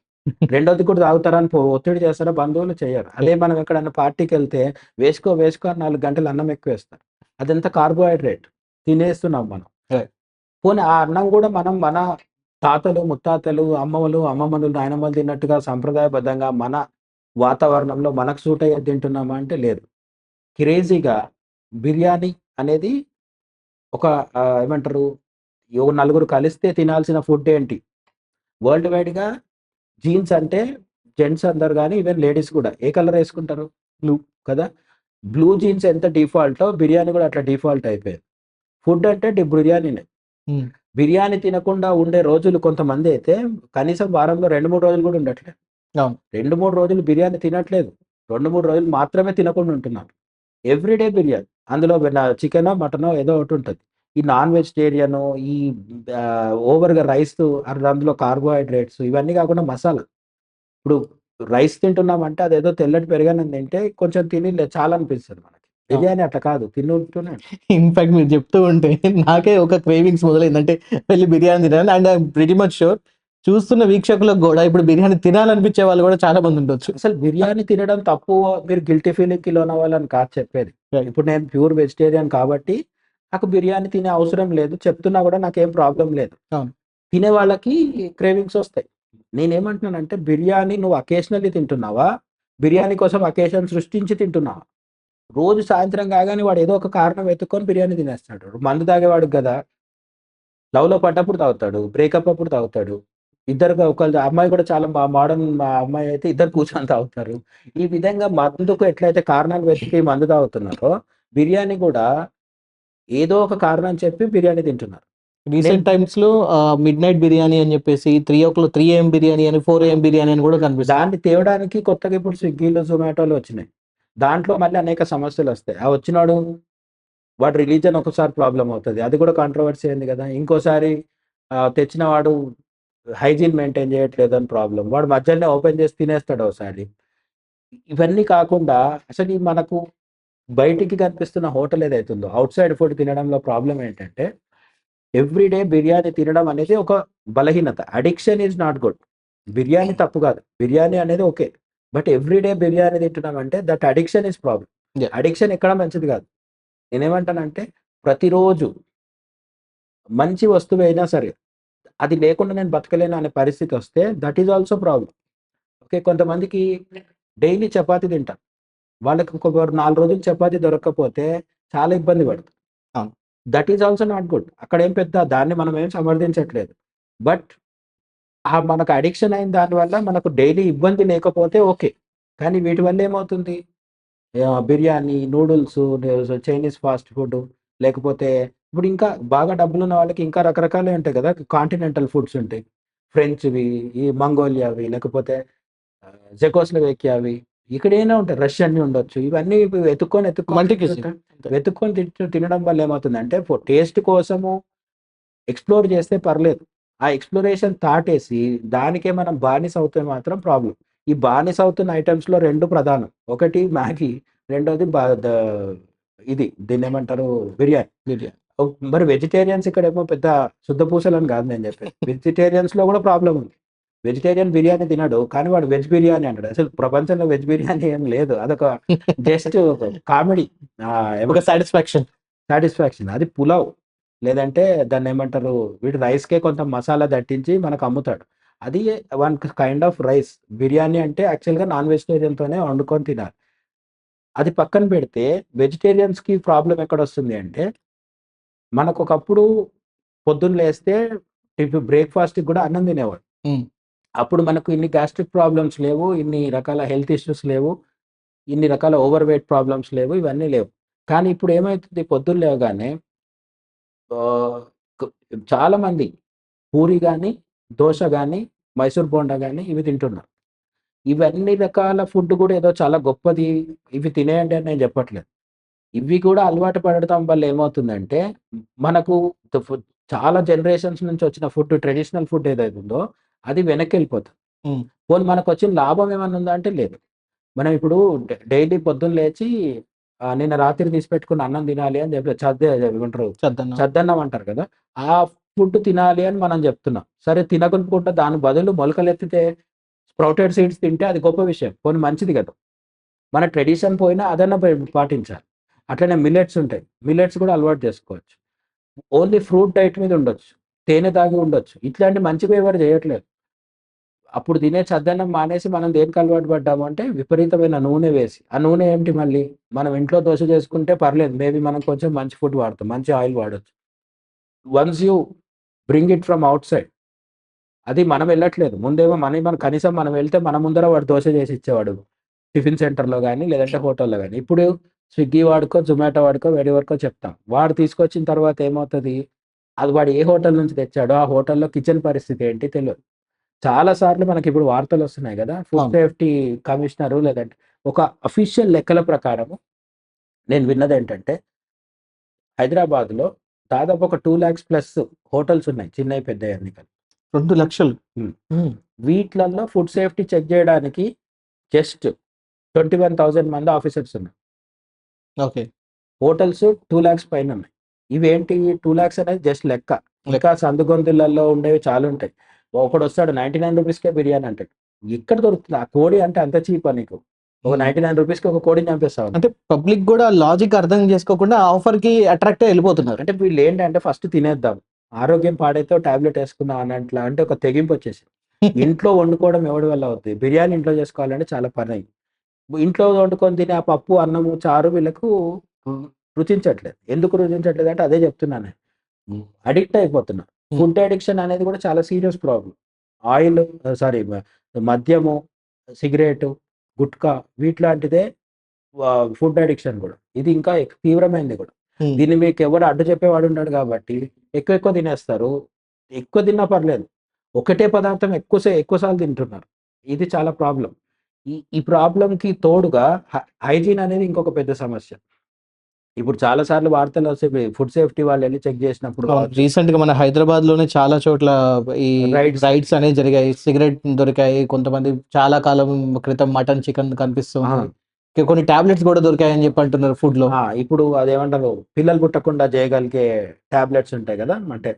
రెండోది కూడా తాగుతారా అని ఒత్తిడి చేస్తారా బంధువులు? చెయ్యరు. అదే మనం ఎక్కడన్నా పార్టీకెళ్తే వేసుకో, వేసుకో అని 4 గంటలు అన్నం ఎక్కువేస్తారు. అదంతా కార్బోహైడ్రేట్. తినేస్తున్నాం మనం. రైట్. పోనీ ఆ అన్నం కూడా మనం మన తాతలు, ముత్తాతలు, అమ్మమ్మలు, నాయనమ్మలు తిన్నట్టుగా సంప్రదాయబద్ధంగా మన వాతావరణంలో మనకు సూట్ అయ్యేది తింటున్నామా అంటే లేదు. క్రేజీగా బిర్యానీ అనేది ఒక ఏమంటారు? నలుగురు కలిస్తే తినాల్సిన ఫుడ్ ఏంటి? వరల్డ్ వైడ్‌గా జీన్స్ అంటే జెంట్స్ అందరు గాని, ఈవెన్ లేడీస్ కూడా ఏ కలర్ యేసుకుంటారు? బ్లూ కదా! బ్లూ జీన్స్ ఎంత డిఫాల్టో బిర్యానీ కూడా అట్లా డిఫాల్ట్ అయిపోయింది. ఫుడ్ అంటే బిర్యానీనే. హ్మ్. బిర్యానీ తినకుండా ఉండే రోజులు కొంతమందైతే కనీసం వారంలో 2, 3 రోజులు కూడా ఉండట్లేదు. అవును. 2, 3 రోజులు బిర్యానీ తినట్లేదు. 2, 3 రోజులు మాత్రమే తినకుండా ఉంటున్నారు. Every day biryani. అందులో చికెనో, మటనో ఏదో ఒకటుంటది. ఈ నాన్ వెజిటేరియను, ఈ ఓవర్‌గా రైసు అందులో కార్బోహైడ్రేట్స్ ఇవన్నీ కాకుండా మసాలా. ఇప్పుడు రైస్ తింటున్నామంటే అదేదో తెల్లటి పెరుగన్నం తింటే కొంచెం తిని చాలనిపిస్తది మనకి. అవును. బిర్యానీ అట్లా కాదు. తింటూనే ఇన్‌ఫాక్ట్ మీరు చెప్తూ ఉంటే నాకే ఒక క్రేవింగ్స్ మొదలైంది. అంటే వెళ్లి బిర్యానీ తినాలని. And I am pretty much sure చూస్తున్న వీక్షకులకు గూడా ఇప్పుడు బిర్యానీ తినాలనిపించే వాళ్ళు కూడా చాలా మంది ఉండొచ్చు. అసలు బిర్యానీ తినడం తప్పు, మీరు గిల్టీ ఫీలింగ్‌కి లోనవ్వాలని కాదు చెప్పేది. రైట్. ఇప్పుడు నేను ప్యూర్ వెజిటేరియన్ కాబట్టి నాకు బిర్యానీ తినే అవసరం లేదు. చెప్తున్నా కూడా నాకేం ప్రాబ్లమ్ లేదు. అవును. తినే వాళ్ళకి క్రేవింగ్స్ వస్తాయి. నేనేమంటున్నానంటే బిర్యానీ నువ్వు అకేషనల్లీ తింటున్నావా? బిర్యానీ కోసం అకేషన్ సృష్టించి తింటున్నావా? రోజు సాయంత్రం కాగానే వాడు ఏదో ఒక కారణం వెతుక్కొని బిర్యానీ తినేస్తాడు. మందు తాగేవాడికి గదా! లవ్‌లో పడ్డప్పుడు తాగుతాడు. బ్రేకప్ అప్పుడు తాగుతాడు. ఇద్దరుగా ఒకళ్ళు అమ్మాయి కూడా చాలా మోడర్న్ మా అమ్మాయి అయితే ఇద్దరు కూర్చొని తాగుతారు. ఈ విధంగా మందుకు ఎట్లయితే కారణాలు వెతికి మందు తాగుతున్నారో, బిర్యానీ కూడా ఏదో ఒక కారణం చెప్పి బిర్యానీ తింటున్నారు. రీసెంట్ టైమ్స్‌లో మిడ్‌నైట్ బిర్యానీ అని చెప్పేసి 3 AM బిర్యానీ అని, 4 AM బిర్యానీ అని కూడా కనిపిస్తుంది. దాన్ని తేవడానికి కొత్తగా ఇప్పుడు స్విగ్గీలు, జొమాటోలు వచ్చినాయి. దాంట్లో మళ్ళీ అనేక సమస్యలొస్తాయి. ఆ వచ్చినోడు వాడి రిలీజియన్ ఒకసారి ప్రాబ్లమ్ అవుతది. అది కూడా కాంట్రోవర్సీ అయింది కదా! ఇంకోసారి తెచ్చిన వాడు హైజీన్ మెయింటైన్ చేయట్లేదని ప్రాబ్లమ్. వాడు మధ్యలోనే ఓపెన్ చేసి తినేస్తాడు ఓసారి. ఇవన్నీ కాకుండా అసలు ఈ మనకు బయటికి కనిపిస్తున్న హోటల్ ఏదైతే ఉందో, ఔట్‌సైడ్ ఫుడ్ తినడంలో ప్రాబ్లమ్ ఏంటంటే, ఎవ్రీ డే బిర్యానీ తినడం అనేది ఒక బలహీనత. Addiction is not good. Biryani తప్పు కాదు. బిర్యానీ అనేది okay. But every day biryani తింటున్నామంటే that addiction is problem. Yeah! Addiction ఎక్కడ మంచిది కాదు. నేనేమంటానంటే ప్రతిరోజు మంచి వస్తువైనా సరే, అది లేకుండా నేను బతకలేను అనే పరిస్థితొస్తే that is also problem. Okay. కొంతమందికి డైలీ చపాతీ తింటారు. వాళ్ళకి ఒక 4 రోజులు చపాతీ దొరక్కపోతే చాలా ఇబ్బంది పడతారు. అవును. That is also not good. అక్కడేం పెద్ద దాన్ని మనమేం సమర్థించట్లేదు. బట్ మనకు అడిక్షన్ అయిన దానివల్ల మనకు డైలీ ఇబ్బంది లేకపోతే ఓకే. కానీ వీటి వల్ల ఏమవుతుంది? Biryani, noodles, Chinese fast food లేకపోతే ఇప్పుడు ఇంకా బాగా డబ్బులున్న వాళ్ళకి ఇంకా రకరకాలవి ఉంటాయి కదా! కాంటినెంటల్ ఫుడ్స్ ఉంటాయి. ఫ్రెంచ్‌వి, ఈ మంగోలియావి లేకపోతే జెకోస్లోవేకియావి ఇక్కడైనా ఉంటాయి. రష్యన్‌వి ఉండొచ్చు. ఇవన్నీ వెతుక్కొని, మల్టీ క్యూజిన్. వెతుక్కొని తినడం వల్ల ఏమవుతుందంటే టేస్ట్ కోసము ఎక్స్‌ప్లోర్ చేస్తే పర్లేదు. ఆ ఎక్స్‌ప్లోరేషన్ దాటేసి దానికే మనం బానిస అవుతే మాత్రం ప్రాబ్లమ్. ఈ బానిస అవుతున్న ఐటెమ్స్‌లో 2 ప్రధానం. ఒకటి మ్యాగీ, రెండోది ఇది దీన్నేమంటారు బిర్యానీ. బిర్యానీ. మరి వెజిటేరియన్స్ ఇక్కడేమో పెద్ద శుద్ధపూసలని కాదు నేను చెప్పేది. వెజిటేరియన్స్‌లో కూడా ప్రాబ్లమ్ ఉంది. వెజిటేరియన్ బిర్యానీ తినడు. కానీ వాడు వెజ్ బిర్యానీ అంటాడు. అసలు ప్రపంచంలో వెజ్ బిర్యానీ ఏం లేదు. అదొక జస్ట్ కామెడీ. ఒక సాటిస్ఫాక్షన్. సాటిస్ఫాక్షన్. అది పులావ్. లేదంటే దాన్నేమంటారు వీడు రైస్‌కే కొంత మసాలా దట్టించి మనకు అమ్ముతాడు. అది one kind of rice. Biryani అంటే యాక్చువల్‌గా నాన్ వెజిటేరియన్‌తోనే వండుకొని తినాలి. అది పక్కన పెడితే వెజిటేరియన్స్‌కి ప్రాబ్లమ్ ఎక్కడొస్తుంది అంటే, మనకొకప్పుడు పొద్దున్న లేస్తే బ్రేక్‌ఫాస్ట్‌కి గూడా అన్నం తినేవాడు. హ్మ్. అప్పుడు మనకు ఇన్ని గ్యాస్ట్రిక్ ప్రాబ్లమ్స్ లేవు. ఇన్ని రకాల హెల్త్ ఇష్యూస్ లేవు. ఇన్ని రకాల ఓవర్ వెయిట్ ప్రాబ్లమ్స్ లేవు. ఇవన్నీ లేవు. కానీ ఇప్పుడు ఏమైతుంది పొద్దున్న లేవగానే ఆహ్, క్ చాలామంది పూరి గాని, దోస గాని, మైసూర్ బోండా గాని ఇవి తింటున్నారు. ఇవన్నీ రకాల ఫుడ్ గూడా ఏదో చాలా గొప్పది. ఇవి తినేయండి అని నేను చెప్పట్లేదు. ఇవి కూడా అలవాటు పడటం వల్ల ఏమవుతుందంటే, మనకు త ఫు చాలా జనరేషన్స్ నుంచి వచ్చిన ఫుడ్ ట్రెడిషనల్ ఫుడ్ ఏదైతే ఉందో అది వెనక్కెళ్ళిపోతుంది. హ్మ్. పోనీ మనకొచ్చిన లాభం ఏమన్నా ఉందా అంటే లేదు. మనం ఇప్పుడు డైలీ పొద్దున్న లేచి నిన్న రాత్రి తీసి పెట్టుకున్న అన్నం తినాలి అని చెప్పి ఏమంటారు చద్దన్నం. చద్దన్నం అంటారు కదా! ఆ ఫుడ్ తినాలి అని మనం చెప్తున్నాం. సరే తినకుండా దాని బదులు మొలకలెత్తితే స్ప్రౌటెడ్ సీడ్స్ తింటే అది గొప్ప విషయం. పోనీ మంచిది కదా! మన ట్రెడిషన్ పోయినా అదన్నా పాటించాలి. అట్లనే మిల్లెట్స్ ఉంటాయి. మిల్లెట్స్ కూడా అలవాటు చేసుకోవచ్చు. ఓన్లీ ఫ్రూట్ డైట్ మీద ఉండొచ్చు. తేనె తాగి ఉండొచ్చు. ఇట్లాంటి మంచివి ఎవరు చేయట్లేదు. అప్పుడు తినే చద్దన్నం మానేసి మనం దేనికి అలవాటు పడ్డాము అంటే విపరీతమైన నూనె వేసి. ఆ నూనె ఏంటి మళ్ళీ? మనం ఇంట్లో దోస చేసుకుంటే పర్లేదు. మేబీ మనం కొంచెం మంచి ఫుడ్ వాడతాం. మంచి ఆయిల్ వాడొచ్చు. Once you bring it from outside అది మనం వెళ్ళట్లేదు. ముందేమో మనం కనీసం మనం వెళ్తే మన ముందర వాడు దోస చేసి ఇచ్చేవాడు. టిఫిన్ సెంటర్‌లో గాని, లేదంటే హోటల్‌లో గాని. ఇప్పుడు స్విగ్గీ వాడుకో, జొమాటో వాడుకో, ఎవరికో చెప్తాం. వాడు తీసుకొచ్చిన తర్వాత ఏమవుతది? అది వాడు ఏ హోటల్ నుంచి తెచ్చాడో, ఆ హోటల్‌లో కిచెన్ పరిస్థితి ఏంటి తెలవదు. చాలా సార్లు మనకిప్పుడు వార్తలొస్తున్నాయి గదా! ఫుడ్ అవును. సేఫ్టీ కమిషనరు లేదంటే ఒక అఫీషియల్ లెక్కల ప్రకారము నేను విన్నదేంటంటే, హైదరాబాద్‌లో దాదాపు ఒక 2,00,000 ప్లస్ హోటల్స్ ఉన్నాయి. చిన్నయి, పెద్దయి అన్నీ కలిపి. 2,00,000. హ్మ్. హ్మ్. వీట్లల్లో ఫుడ్ సేఫ్టీ చెక్ జేయడానికి జస్ట్ 21,000 మంది ఆఫీసర్స్ ఉన్నారు. ఓకే. హోటల్స్ 2,00,000 పైనున్నాయి. ఇవేంటి 2,00,000 అనేది జస్ట్ లెక్క. లెక్క. ఇంకా సందుగొందులలో ఉండేవి చాలుంటాయి. ఒకడొస్తాడు రూ. 99కే బిర్యానీ అంటాడు. ఎక్కడ దొరుకుతుంది? ఆ కోడి అంటే అంత చీపా నీకు? ఒక రూ. హ్మ్. 99కి ఒక కోడిని చంపేస్తావా నువ్వు? అంటే పబ్లిక్ గూడా లాజిక్ అర్థం చేసుకోకుండా ఆఫర్‌కి అట్రాక్ట్ అయ్యి ఎళ్ళిపోతున్నారు. అంటే వీళ్ళేంటంటే ఫస్ట్ తినేద్దాం. ఆరోగ్యం పాడైతే ఓ టాబ్లెట్ వేసుకుందాం అన్నట్లా అంటే ఒక తెగింపు వచ్చేసింది. ఇంట్లో వండుకోవడం ఎవడి వల్ల అవుద్ది? బిర్యానీ ఇంట్లో చేసుకోవాలంటే చాలా పని. ఇంట్లో వండుకొని తినే ఆ పప్పు, అన్నము, చారు వీళ్ళకు రు రుచించట్లేదు. ఎందుకు రుచించట్లేదు అంటే అదే చెప్తున్నాను నేను. అడిక్ట్ అయిపోతున్నారు. హ్మ్. ఫుడ్ అడిక్షన్ అనేది కూడా చాలా సీరియస్ ప్రాబ్లమ్. ఆయిల్ సారీ మద్యము, సిగరెటు, గుట్కా వీటిలాంటిదే ఫుడ్ అడిక్షన్ గూడా. ఇది ఇంకా తీవ్రమైనది గూడా. హ్మ్. దీన్ని మీకెవడు అడ్డు చెప్పేవాడు ఉండడు గాబట్టి ఎక్కువ ఎక్కువ తినేస్తారు. ఎక్కువ తిన్నా పర్లేదు. ఒకటే పదార్థం ఎక్కువ సార్లు తింటున్నారు. ఇది చాలా ప్రాబ్లమ్. ఈ ప్రాబ్లమ్‌కి తోడుగా హైజీన్ అనేది ఇంకొక పెద్ద సమస్య. ఇప్పుడు చాలా సార్లు వార్తలొస్తాయి. ఫుడ్ సేఫ్టీ వాళ్ళెళ్లి చెక్ జేసినప్పుడు అవును. కావచ్చు. రీసెంట్‌గా మన హైదరాబాద్‌లోనే చాలా చోట్ల ఈ రైడ్స్ రైడ్స్ అనేవి జరిగాయి. సిగరెట్ దొరికాయి. కొంతమంది చాలా కాలం క్రితం మటన్, చికెన్ కనిపిస్తుంది. ఆ! కొన్ని టాబ్లెట్స్ గూడా దొరికాయని జెప్పి అంటున్నారు ఫుడ్‌లో. ఇప్పుడు అదేమంటారు పిల్లలు పుట్టకుండా చేయగలిగే టాబ్లెట్స్ ఉంటాయి గదా! అంటే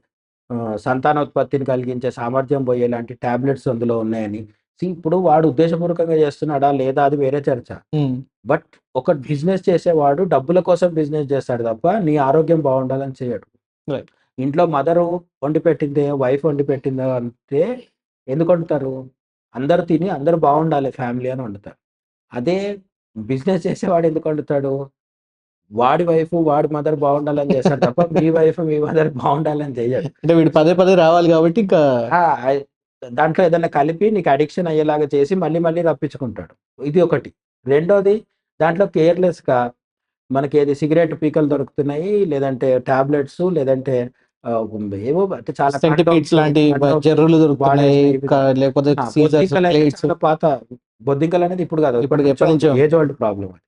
సంతానోత్పత్తిని కలిగించే సామర్థ్యం పోయేలాంటి టాబ్లెట్స్ అందులో ఉన్నాయని. ఇప్పుడు వాడు ఉద్దేశపూర్వకంగా చేస్తున్నాడా? లేదా? అది వేరే చర్చ. హ్మ్. బట్ ఒక బిజినెస్ చేసేవాడు డబ్బుల కోసం బిజినెస్ చేస్తాడు తప్ప, నీ ఆరోగ్యం బావుండాలని చేయడు. రైట్. ఇంట్లో మదరు వండి పెట్టిందే, వైఫ్ వండి పెట్టిందా అంటే ఎందుకు వండుతారు? అందరూ తిని అందరూ బావుండాలి ఫ్యామిలీ అని వండుతారు. అదే బిజినెస్ చేసేవాడు ఎందుకు వండుతాడు? వాడి వైఫ్, వాడి మదర్ బావుండాలని చేస్తాడు తప్ప, మీ వైఫ్, మీ మదర్ బావుండాలని చెయ్యడు. అంటే వీడు పదే పదే రావాలి గాబట్టి ఇంకా ఆ! అయ్ దాంట్లో ఏదన్నా కలిపి నీకు అడిక్షన్ అయ్యేలాగా చేసి మళ్ళీ మళ్ళీ రప్పించుకుంటాడు. ఇది ఒకటి. రెండోది దాంట్లో కేర్‌లెస్‌గా మనకేది సిగరెట్ పీకలు దొరుకుతున్నాయి. లేదంటే టాబ్లెట్సు లేదంటే ఏవో అంటే చాలా సెంటిపీడ్స్ కండోమ్స్, లాంటి కండోమ్స్ జర్రులు దొరుకుతున్నాయి. వాడేసినయి ఇవి లేకపోతే సీజర్స్, బొద్దింకలైతే ప్లేట్స్ చాలా పాత బొద్దింకలనేది ఇప్పుడు కాదు. ఇప్పటికి ఎప్పటినుంచో ఉంది. ఎప్పటినుంచో ఏజ్ ఓల్డ్ ప్రాబ్లమ్ అది.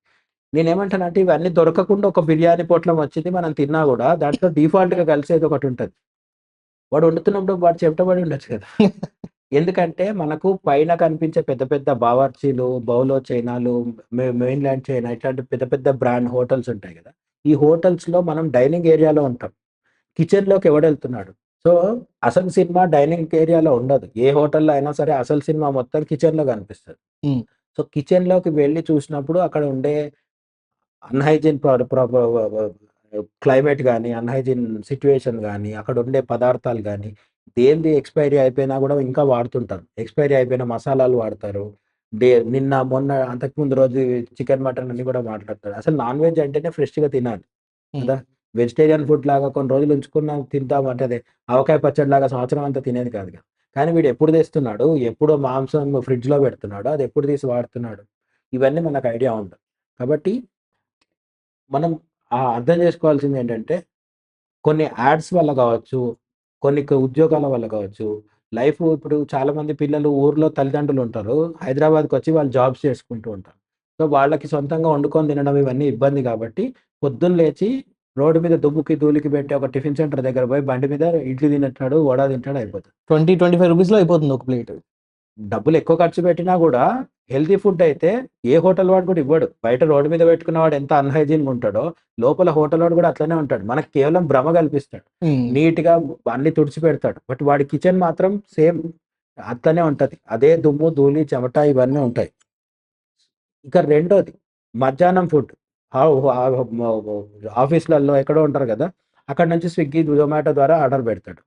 నేనేమంటానంటే ఇవన్నీ దొరకకుండా ఒక బిర్యానీ పొట్లం వచ్చింది. మనం తిన్నా గూడా దాంట్లో డిఫాల్ట్‌గా కలిసేది ఒకటుంటది. వాడు వండుతున్నప్పుడు వాడు చెమట పడి ఉండొచ్చు కదా! ఎందుకంటే మనకు పైన కనిపించే పెద్ద పెద్ద బావర్చీలు, బౌలో చైనాలు, మెయిన్‌లాండ్ చైనా ఇట్లాంటి పెద్ద పెద్ద బ్రాండ్ హోటల్స్ ఉంటాయి గదా! ఈ హోటల్స్‌లో మనం డైనింగ్ ఏరియాలో ఉంటాం. కిచెన్‌లోకి ఎవడెళ్తున్నాడు? సో, అసలు సినిమా డైనింగ్ ఏరియాలో ఉండదు. ఏ హోటల్‌లో అయినా సరే అసలు సినిమా మొత్తం కిచెన్‌లో కనిపిస్తది. హ్మ్. సో, కిచెన్‌లోకి వెళ్లి చూసినప్పుడు అక్కడ ఉండే అన్‌హైజీన్ ప్రాడ్ ప్రాబ వ వ క్లైమేట్ గాని, అన్‌హైజీన్ సిట్యుయేషన్ గాని, అక్కడుండే పదార్థాలు గాని, దేనిది ఎక్స్‌పైరీ అయిపోయినా గూడా ఇంకా వాడుతుంటారు. ఎక్స్‌పైరీ అయిపోయిన మసాలాలు వాడతారు. నిన్న, మొన్న అంతకుముందు రోజు చికెన్, మటన్ అన్ని గూడా మాట్లాడతారు. అసలు నాన్ వెజ్ అంటేనే ఫ్రెష్‌గా తినాలి హ్మ్. కదా! వెజిటేరియన్ ఫుడ్ లాగా కొన్ని రోజులు ఉంచుకున్న తింటామంటే అదే ఆవకాయ పచ్చడిలాగా సంవత్సరం అంతా తినేది కాదుగా. కానీ వీడు ఎప్పుడు తెస్తున్నాడు? ఎప్పుడో మాంసం ఫ్రిడ్జ్‌లో పెడుతున్నాడు. అది ఎప్పుడు తీసి వాడుతున్నాడు? ఇవన్నీ మనకు ఐడియా ఉండదు. కాబట్టి మనం అర్థం చేసుకోవాల్సిందేంటంటే, కొన్ని యాడ్స్ వల్ల గావచ్చు, కొన్ని ఉద్యోగాల వల్ల గావచ్చు, ఇప్పుడు చాలామంది పిల్లలు ఊర్లో తల్లిదండ్రులుంటారు. హైదరాబాద్‌కొచ్చి వాళ్ళు జాబ్స్ చేసుకుంటూ ఉంటారు. సో, వాళ్ళకి సొంతంగా వండుకొని తినడం ఇవన్నీ ఇబ్బంది గాబట్టి, పొద్దున్న లేచి రోడ్డు మీద దుమ్ముకి, ధూళికి పెట్టే ఒక టిఫిన్ సెంటర్ దగ్గర పోయి బండి మీద ఇడ్లీ తింటాడు, వడ తింటాడు అయిపోతది. 20, 25 రూపీస్‌లో అయిపోతుంది ఒక ప్లేట్. డబ్బులెక్కువ ఖర్చు పెట్టినా గూడా, హెల్తీ ఫుడ్డయితే ఏ హోటల్ వాడు గూడా ఇవ్వడు. బయట రోడ్డు మీద పెట్టుకున్నవాడు ఎంత అన్‌హైజీన్‌గా ఉంటాడో, లోపల హోటల్ వాడు గూడా అట్లనే ఉంటాడు. మనకు కేవలం భ్రమ కల్పిస్తాడు. హ్మ్. నీట్‌గా అన్నీ తుడిచిపెడతాడు. బట్ వాడి కిచెన్ మాత్రం సేమ్ అట్లనే ఉంటది. అదే దుమ్ము, ధూళి, చెమట ఇవన్నీ ఉంటాయి. ఇక రెండోది మధ్యాహ్నం ఫుడ్. ఆవ్ ఆవ్ మ వ ఆఫీస్‌లలో ఎక్కడో ఉంటారు గదా! అక్కడి నుంచి స్విగ్గీ, జొమాటో ద్వారా ఆర్డర్ పెడతాడు.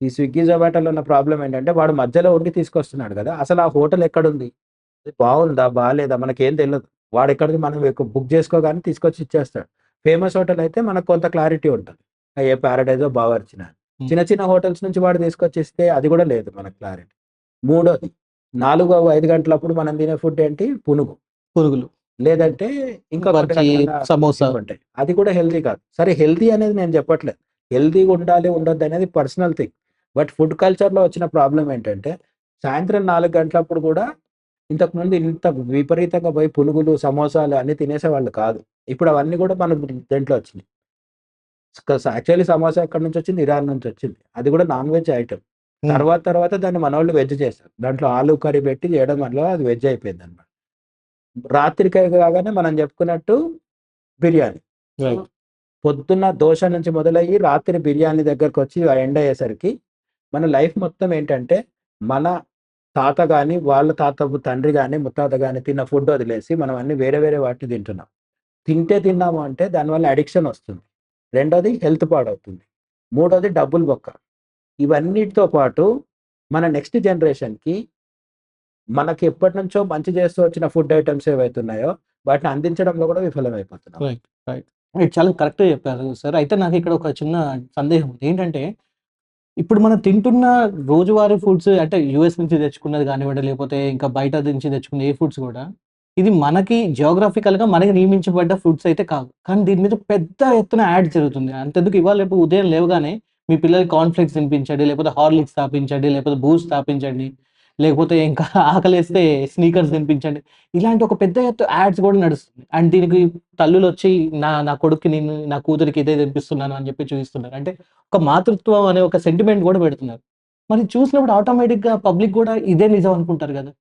ఈ స్విగ్గీ, జొమాటోలో ఉన్న ప్రాబ్లమ్ ఏంటంటే, వాడు మధ్యలో వండి తీసుకొస్తున్నాడు గదా! అసలు ఆ హోటల్ ఎక్కడుంది? అది బావుందా? బాలేదా? మనకేం తెలవదు. వాడెక్కడిది మనం బుక్ చేసుకోగానే తీసుకొచ్చి ఇచ్చేస్తాడు. ఫేమస్ హోటల్ అయితే మనకు కొంత క్లారిటీ ఉంటది. ఏ పారడైజో, బావర్చినో అని. హ్మ్. చిన్న చిన్న హోటల్స్ నుంచి వాడు తీసుకొచ్చి ఇస్తే అది గూడా లేదు మనకు క్లారిటీ. మూడోది 4, 5 గంటలప్పుడు మనం తినే ఫుడ్ ఏంటి? పునుగు. పునుగులు, లేదంటే ఇంకా కొన్ని బజ్జీ, రకాల సమోసా. ఇవుంటాయి. అది కూడా హెల్తీ కాదు. సరే హెల్తీ అనేది నేను చెప్పట్లేదు. హెల్తీగా ఉండాలి, ఉండొద్దనేది పర్సనల్ థింగ్. బట్ ఫుడ్ కల్చర్‌లో వచ్చిన ప్రాబ్లమ్ ఏంటంటే, సాయంత్రం 4 గంటలప్పుడు కూడా ఇంతకుముందు ఇంత విపరీతంగా పోయి పునుగులు, సమోసాలు అన్నీ తినేసేవాళ్ళు కాదు. ఇప్పుడు అవన్నీ కూడా మన దీంట్లో వచ్చినాయి. యాక్చువల్లీ సమోసా ఎక్కడి నుంచొచ్చింది? ఇరాన్ నుంచొచ్చింది. అది కూడా నాన్ వెజ్ ఐటెమ్. హ్మ్. తర్వాత దాన్ని మనోళ్ళు వెజ్ చేశారు. దాంట్లో ఆలు కర్రీ పెట్టి చేయడం వల్ల అది వెజ్ అయిపోయిందన్నమాట. రాత్రికి కాగానే మనం చెప్పుకున్నట్టు బిర్యానీ. So, right. పొద్దున్న దోస నుంచి మొదలయ్యి రాత్రి బిర్యానీ దగ్గరకొచ్చి ఎండ్ అయ్యేసరికి మన లైఫ్ మొత్తం ఏంటంటే, మన తాత గాని, వాళ్ళ తండ్రి గాని, ముత్తాత గాని తిన్న ఫుడ్ వదిలేసి మనం అన్నీ వేరే వేరే వాటిని తింటున్నాం. తిన్నాము అంటే దానివల్ల అడిక్షన్ వస్తుంది. రెండోది హెల్త్ పాడవుతుంది. మూడోది డబ్బులు బొక్క. ఇవన్నిటితో పాటు మన నెక్స్ట్ జనరేషన్‌కి మనకి ఎప్పటినుంచో మంచి చేస్తూ వచ్చిన ఫుడ్ ఐటెమ్స్ ఏవైతే ఉన్నాయో, వాటిని అందించడంలో కూడా విఫలమైపోతున్నాం. రైట్. రైట్. మీరు చాలా కరెక్ట్‌గా చెప్పారు సార్. అయితే నాకిక్కడ ఒక చిన్న సందేహం ఉంది. ఏంటంటే, ఇప్పుడు మనం తింటున్న రోజువారీ ఫుడ్స్ అంటే యూఎస్ నుంచి తెచ్చుకున్నది గానివ్వండి, లేకపోతే ఇంకా బయట నుంచి తెచ్చుకున్న ఏ ఫుడ్స్ గూడా, ఇది మనకి జియోగ్రాఫికల్‌గా మనకి నియమించబడ్డ ఫుడ్స్ అయితే కావు. కానీ దీని మీద పెద్ద ఎత్తున యాడ్ జరుగుతుంది. అంతెందుకు ఇవాళ రేపు ఉదయం లేవగానే మీ పిల్లలకి కార్న్ ఫ్లేక్స్ తినిపించండి, లేకపోతే హార్లిక్స్ తాపించండి, లేకపోతే బూస్ట్ తాపించండి, లేకపోతే ఇంకా ఆకలేస్తే స్నీకర్స్ తినిపించండి. ఇలాంటి ఒక పెద్ద ఎత్తు యాడ్స్ గూడా నడుస్తుంది. అండ్ దీనికి తల్లులొచ్చి నా కొడుక్కి నేను నా కూతురికి ఇదే తినిపిస్తున్నాను అని చెప్పి చూయిస్తున్నారు. అంటే ఒక మాతృత్వం అనే ఒక సెంటిమెంట్ గూడా పెడుతున్నారు. మరి చూసినప్పుడు ఆటోమేటిక్‌గా పబ్లిక్ గూడా ఇదే నిజం అనుకుంటారు గదా!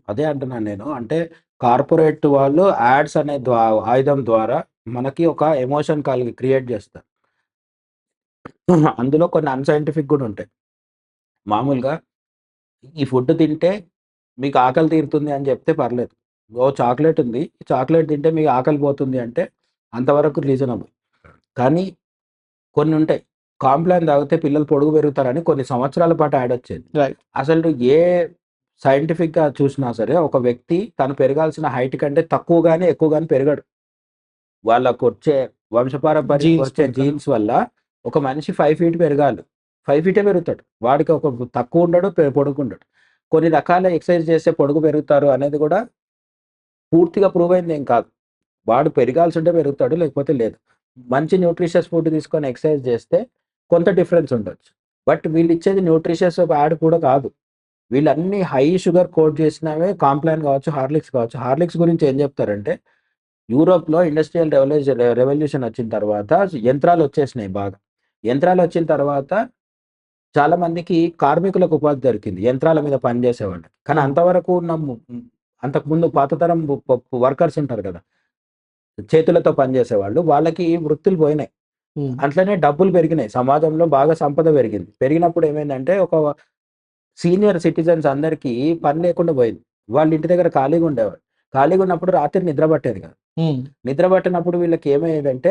అదే అంటున్నాను నేను. అంటే కార్పొరేట్ వాళ్ళు యాడ్స్ అనే ఆయుధం ద్వారా మనకి ఒక ఎమోషన్ క్రియేట్ చేస్తారు. అందులో కొన్ని అన్‌సైంటిఫిక్ గూడా ఉంటాయి. మామూలుగా ఈ ఫుడ్ తింటే మీకు ఆకలి తీరుతుంది అని చెప్తే పర్లేదు. చాక్లేట్ ఉంది. ఈ చాక్లేట్ తింటే మీకు ఆకలి పోతుంది అంటే అంతవరకు రీజనబుల్. కానీ కొన్ని ఉంటాయి. కాంప్లాన్ తాగితే పిల్లలు పొడుగు పెరుగుతారని కొన్ని సంవత్సరాల పాటు యాడ్ వచ్చేది. రైట్. అసలు ఏ సైంటిఫిక్‌గా చూసినా సరే ఒక వ్యక్తి తను పెరగాల్సిన హైట్ కంటే తక్కువ గాని, ఎక్కువ గాని పెరగడు. వాళ్ళకొచ్చే వంశపారంపర్యంగా జీన్స్ వచ్చే ప్రకారం. జీన్స్ వల్ల ఒక మనిషి 5 ఫీట్ పెరగాలి. 5 ఫీటే పెరుగుతాడు. వాడికి ఒక తక్కువ ఉండడు, పొడుగుండడు. కొన్ని రకాల ఎక్సర్సైజ్ చేస్తే పొడుగు పెరుగుతారు అనేది కూడా పూర్తిగా ప్రూవ్ అయిందేం కాదు. వాడు పెరగాల్సుంటే పెరుగుతాడు, లేకపోతే లేదు. మంచి న్యూట్రిషియస్ ఫుడ్ తీసుకొని ఎక్సర్సైజ్ చేస్తే కొంత డిఫరెన్స్ ఉండొచ్చు. బట్ వీళ్ళిచ్చేది న్యూట్రిషియస్ యాడ్ కూడా కాదు. వీళ్ళన్నీ హై షుగర్ కోట్ చేసినవే కాంప్లాన్ కావచ్చు, హార్లిక్స్ కావచ్చు. హార్లిక్స్ గురించి ఏం చెప్తారంటే యూరోప్‌లో ఇండస్ట్రియల్ రెవల్యూషన్ వచ్చిన తర్వాత యంత్రాలొచ్చేసినాయి బాగా. యంత్రాలొచ్చిన తర్వాత చాలా మందికి కార్మికులకు ఉపాధి దొరికింది. యంత్రాల మీద పనిచేసేవాళ్ళకి. కానీ అవును. అంతవరకు ఉన్న అంతకుముందు పాత తరం వర్కర్స్ ఉంటారు కదా! చేతులతో పనిచేసేవాళ్ళు. వాళ్ళకి వృత్తులు పోయినాయి. హ్మ్. అట్లనే డబ్బులు పెరిగినాయి. సమాజంలో బాగా సంపద పెరిగింది. పెరిగినప్పుడు ఏమైందంటే ఒక సీనియర్ సిటిజన్స్ అందరికీ పని లేకుండా పోయింది. వాళ్ళ ఇంటి దగ్గర ఖాళీగా ఉండేవాళ్ళు. ఖాళీగా ఉన్నప్పుడు రాత్రి నిద్ర పట్టేది కాదు. హ్మ్. నిద్ర పట్టనప్పుడు వీళ్ళకి ఏమయ్యేదంటే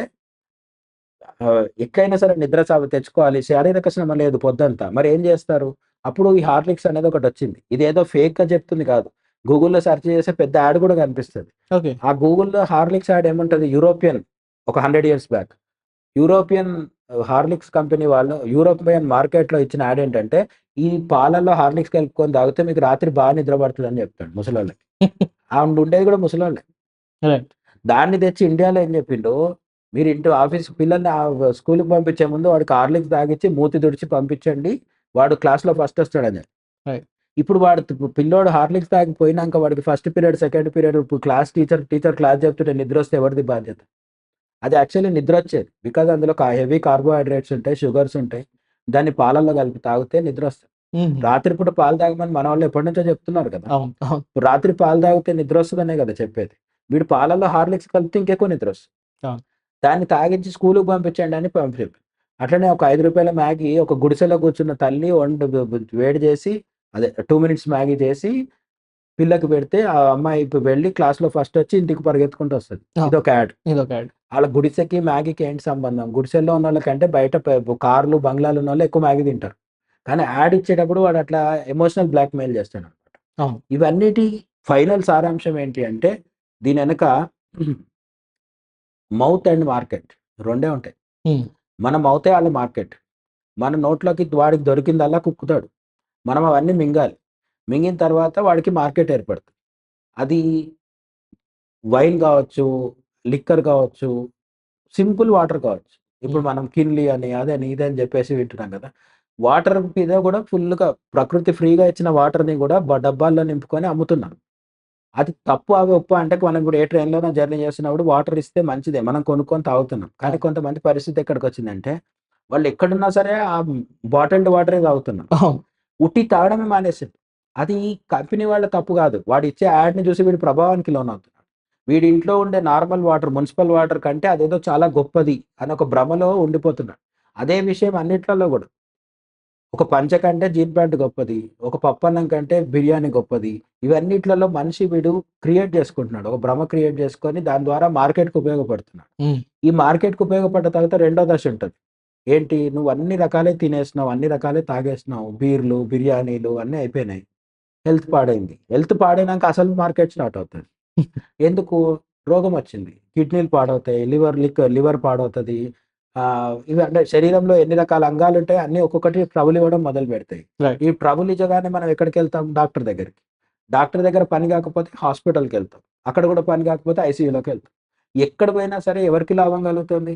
ఎట్లైనా సరే నిద్ర తెచ్చుకోవాలి. శారీరక శ్రమ లేదు పొద్దంతా. మరి ఏం చేస్తారు? అప్పుడు ఈ హార్లిక్స్ అనేది ఒకటొచ్చింది. ఇదేదో ఫేక్‌గా చెప్తుంది కాదు. గూగుల్‌లో సెర్చ్ చేస్తే పెద్ద యాడ్ కూడా కనిపిస్తది. ఓకే. ఆ గూగుల్‌లో హార్లిక్స్ యాడ్ ఏముంటది? యూరోపియన్ ఒక 100 years back. European Horlicks company వాళ్ళు యూరోపియన్ మార్కెట్‌లో ఇచ్చిన యాడ్ ఏంటంటే, ఈ పాలల్లో హార్లిక్స్ కలుపుకొని తాగితే మీకు రాత్రి బాగా నిద్ర పడతదని చెప్తాడు ముసలోళ్ళకి. ఆవిడ ఉండేది కూడా ముసలోళ్ళే. రైట్. దాన్ని తెచ్చి ఇండియాలో ఏం చెప్పిండు, మీరు ఆఫీస్ పిల్లల్ని స్కూలుకి పంపించే ముందు వాడికి హార్లిక్స్ తాగిచ్చి మూతి తుడిచి పంపించండి. వాడు క్లాస్‌లో ఫస్ట్ వస్తాడని. రైట్. ఇప్పుడు వాడు పిల్లోడు హార్లిక్స్ తాగి పోయినంక వాడికి ఫస్ట్ పీరియడ్, సెకండ్ పీరియడ్ ఇప్పుడు టీచర్ క్లాస్ చెప్తుంటే నిద్రొస్తే ఎవరిది బాధ్యత? అది యాక్చువల్లీ నిద్రొచ్చేది. బికాజ్ అందులో హెవీ కార్బోహైడ్రేట్స్ ఉంటాయి, షుగర్స్ ఉంటాయి. దాన్ని పాలల్లో కలిపి తాగితే నిద్రొస్తది. హుహు. రాత్రిపూట పాలు తాగమని మనోళ్ళు ఎప్పటినుంచో చెప్తున్నారు కదా! అవును. అవును. రాత్రి పాలు తాగితే నిద్రొస్తదనే కదా చెప్పేది. వీడు పాలల్లో హార్లిక్స్ కలిపితే ఇంకెక్కువ నిద్రొస్తది. అవును. దాన్ని తాగించి స్కూలుకి పంపించండి అని అట్లనే ఒక రూ. 5 మ్యాగీ ఒక గుడిసెలో కూర్చున్న తల్లి వేడి చేసి అదే 2 మినిట్స్ మ్యాగీ చేసి పిల్లకి పెడితే ఆ అమ్మాయి వెళ్లి క్లాస్‌లో ఫస్ట్ వచ్చి ఇంటికి పరిగెత్తుకుంటూ వస్తది. అవును. ఇదొక యాడ్. ఇదొక యాడ్. ఆళ్ళ గుడిసెకి, మ్యాగీకి ఏంటి సంబంధం? గుడిసెల్లో ఉన్నోళ్ళకంటే బయట కార్లు, బంగ్లాలు ఉన్నోళ్ళు ఎక్కువ మ్యాగీ తింటారు. కానీ యాడ్ ఇచ్చేటప్పుడు వాడు అట్లా ఎమోషనల్ బ్లాక్‌మెయిల్ చేస్తాడన్నమాట. అవును. ఇవన్నిటి ఫైనల్ సారాంశం ఏంటి అంటే దీని వెనక మౌత్ అండ్ మార్కెట్ రెండే ఉంటాయి. హ్మ్. మన మౌతే ఆళ్ళ మార్కెట్. మన నోట్లోకి వాడికి దొరికిందల్లా కుక్కుతాడు. మనం అవన్నీ మింగాలి. మింగిన తర్వాత వాడికి మార్కెట్ ఏర్పడుతుంది. అది వైన్ గావచ్చు, లిక్కర్ గావచ్చు, సింపుల్ వాటర్ కావచ్చు. ఇప్పుడు హ్మ్. మనం కిన్లీ అని, అదని, ఇదని జెప్పేసి వింటున్నాం గదా! వాటర్ మీద గూడా ఫుల్లుగా ప్రకృతి ఫ్రీగా ఇచ్చిన వాటర్‌ని గూడా డబ్బాల్లో నింపుకొని అమ్ముతున్నారు. అది తప్పు, అవి ఒప్పా అంటే మనం ఇప్పుడు ఏ ట్రైన్‌లోనో జర్నీ చేస్తున్నప్పుడు వాటర్ ఇస్తే మంచిదే. మనం కొనుక్కొని తాగుతున్నాం. కానీ అవును. కొంతమంది పరిస్థితి ఎక్కడికొచ్చిందంటే, వాళ్ళు ఎక్కడున్నా సరే ఆ బాటిల్డ్ వాటరే తాగుతున్నారు. అవును. ఉట్టి తాగడమే మానేసారు. అది కంపెనీ వాళ్ళ తప్పు గాదు. వాడిచ్చే యాడ్‌ని చూసి వీడు ప్రభావానికి లోనవుతున్నాడు. వీడి ఇంట్లో ఉండే నార్మల్ వాటర్, మునిసిపల్ వాటర్ కంటే అదేదో చాలా గొప్పది అని ఒక భ్రమలో ఉండిపోతున్నాడు. అదే విషయం అన్నిట్లలో గూడా. ఒక పంచ కంటే జీన్ ప్యాంట్ గొప్పది. ఒక పప్పన్నం కంటే బిర్యానీ గొప్పది. ఇవన్నిట్లలో మనిషి వీడు క్రియేట్ చేసుకుంటున్నాడు. ఒక భ్రమ క్రియేట్ చేసుకొని దాని ద్వారా మార్కెట్‌కి ఉపయోగపడుతున్నాడు. హ్మ్. ఈ మార్కెట్‌కి ఉపయోగపడ్డ తర్వాత రెండో దశ ఉంటది. ఏంటి నువ్వు అన్ని రకాలే తినేసినావు, అన్ని రకాలే తాగేసినావు, బీర్లు, బిర్యానీలు అన్నీ అయిపోయినాయి. హెల్త్ పాడైంది. హెల్త్ పాడైనాక అసలు మార్కెట్ స్టార్ట్ అవుతది. ఎందుకు? రోగం వచ్చింది. కిడ్నీలు పాడవుతాయి, లివర్ పాడవుతది. ఇవి అంటే శరీరంలో ఎన్ని రకాల అంగాలుంటాయో అన్నీ ఒక్కొక్కటి ట్రబుల్ ఇవ్వడం మొదలుపెడతాయి. రైట్. ఈ ట్రబుల్ ఇచ్చగానే మనం ఎక్కడికెళ్తాం? డాక్టర్ దగ్గరికి. డాక్టర్ దగ్గర పని కాకపోతే హాస్పిటల్‌కెళ్తాం. అక్కడ కూడా పని కాకపోతే ఐసీయూలోకెళ్తాం. ఎక్కడ పోయినా సరే ఎవరికి లాభం కలుగుతుంది?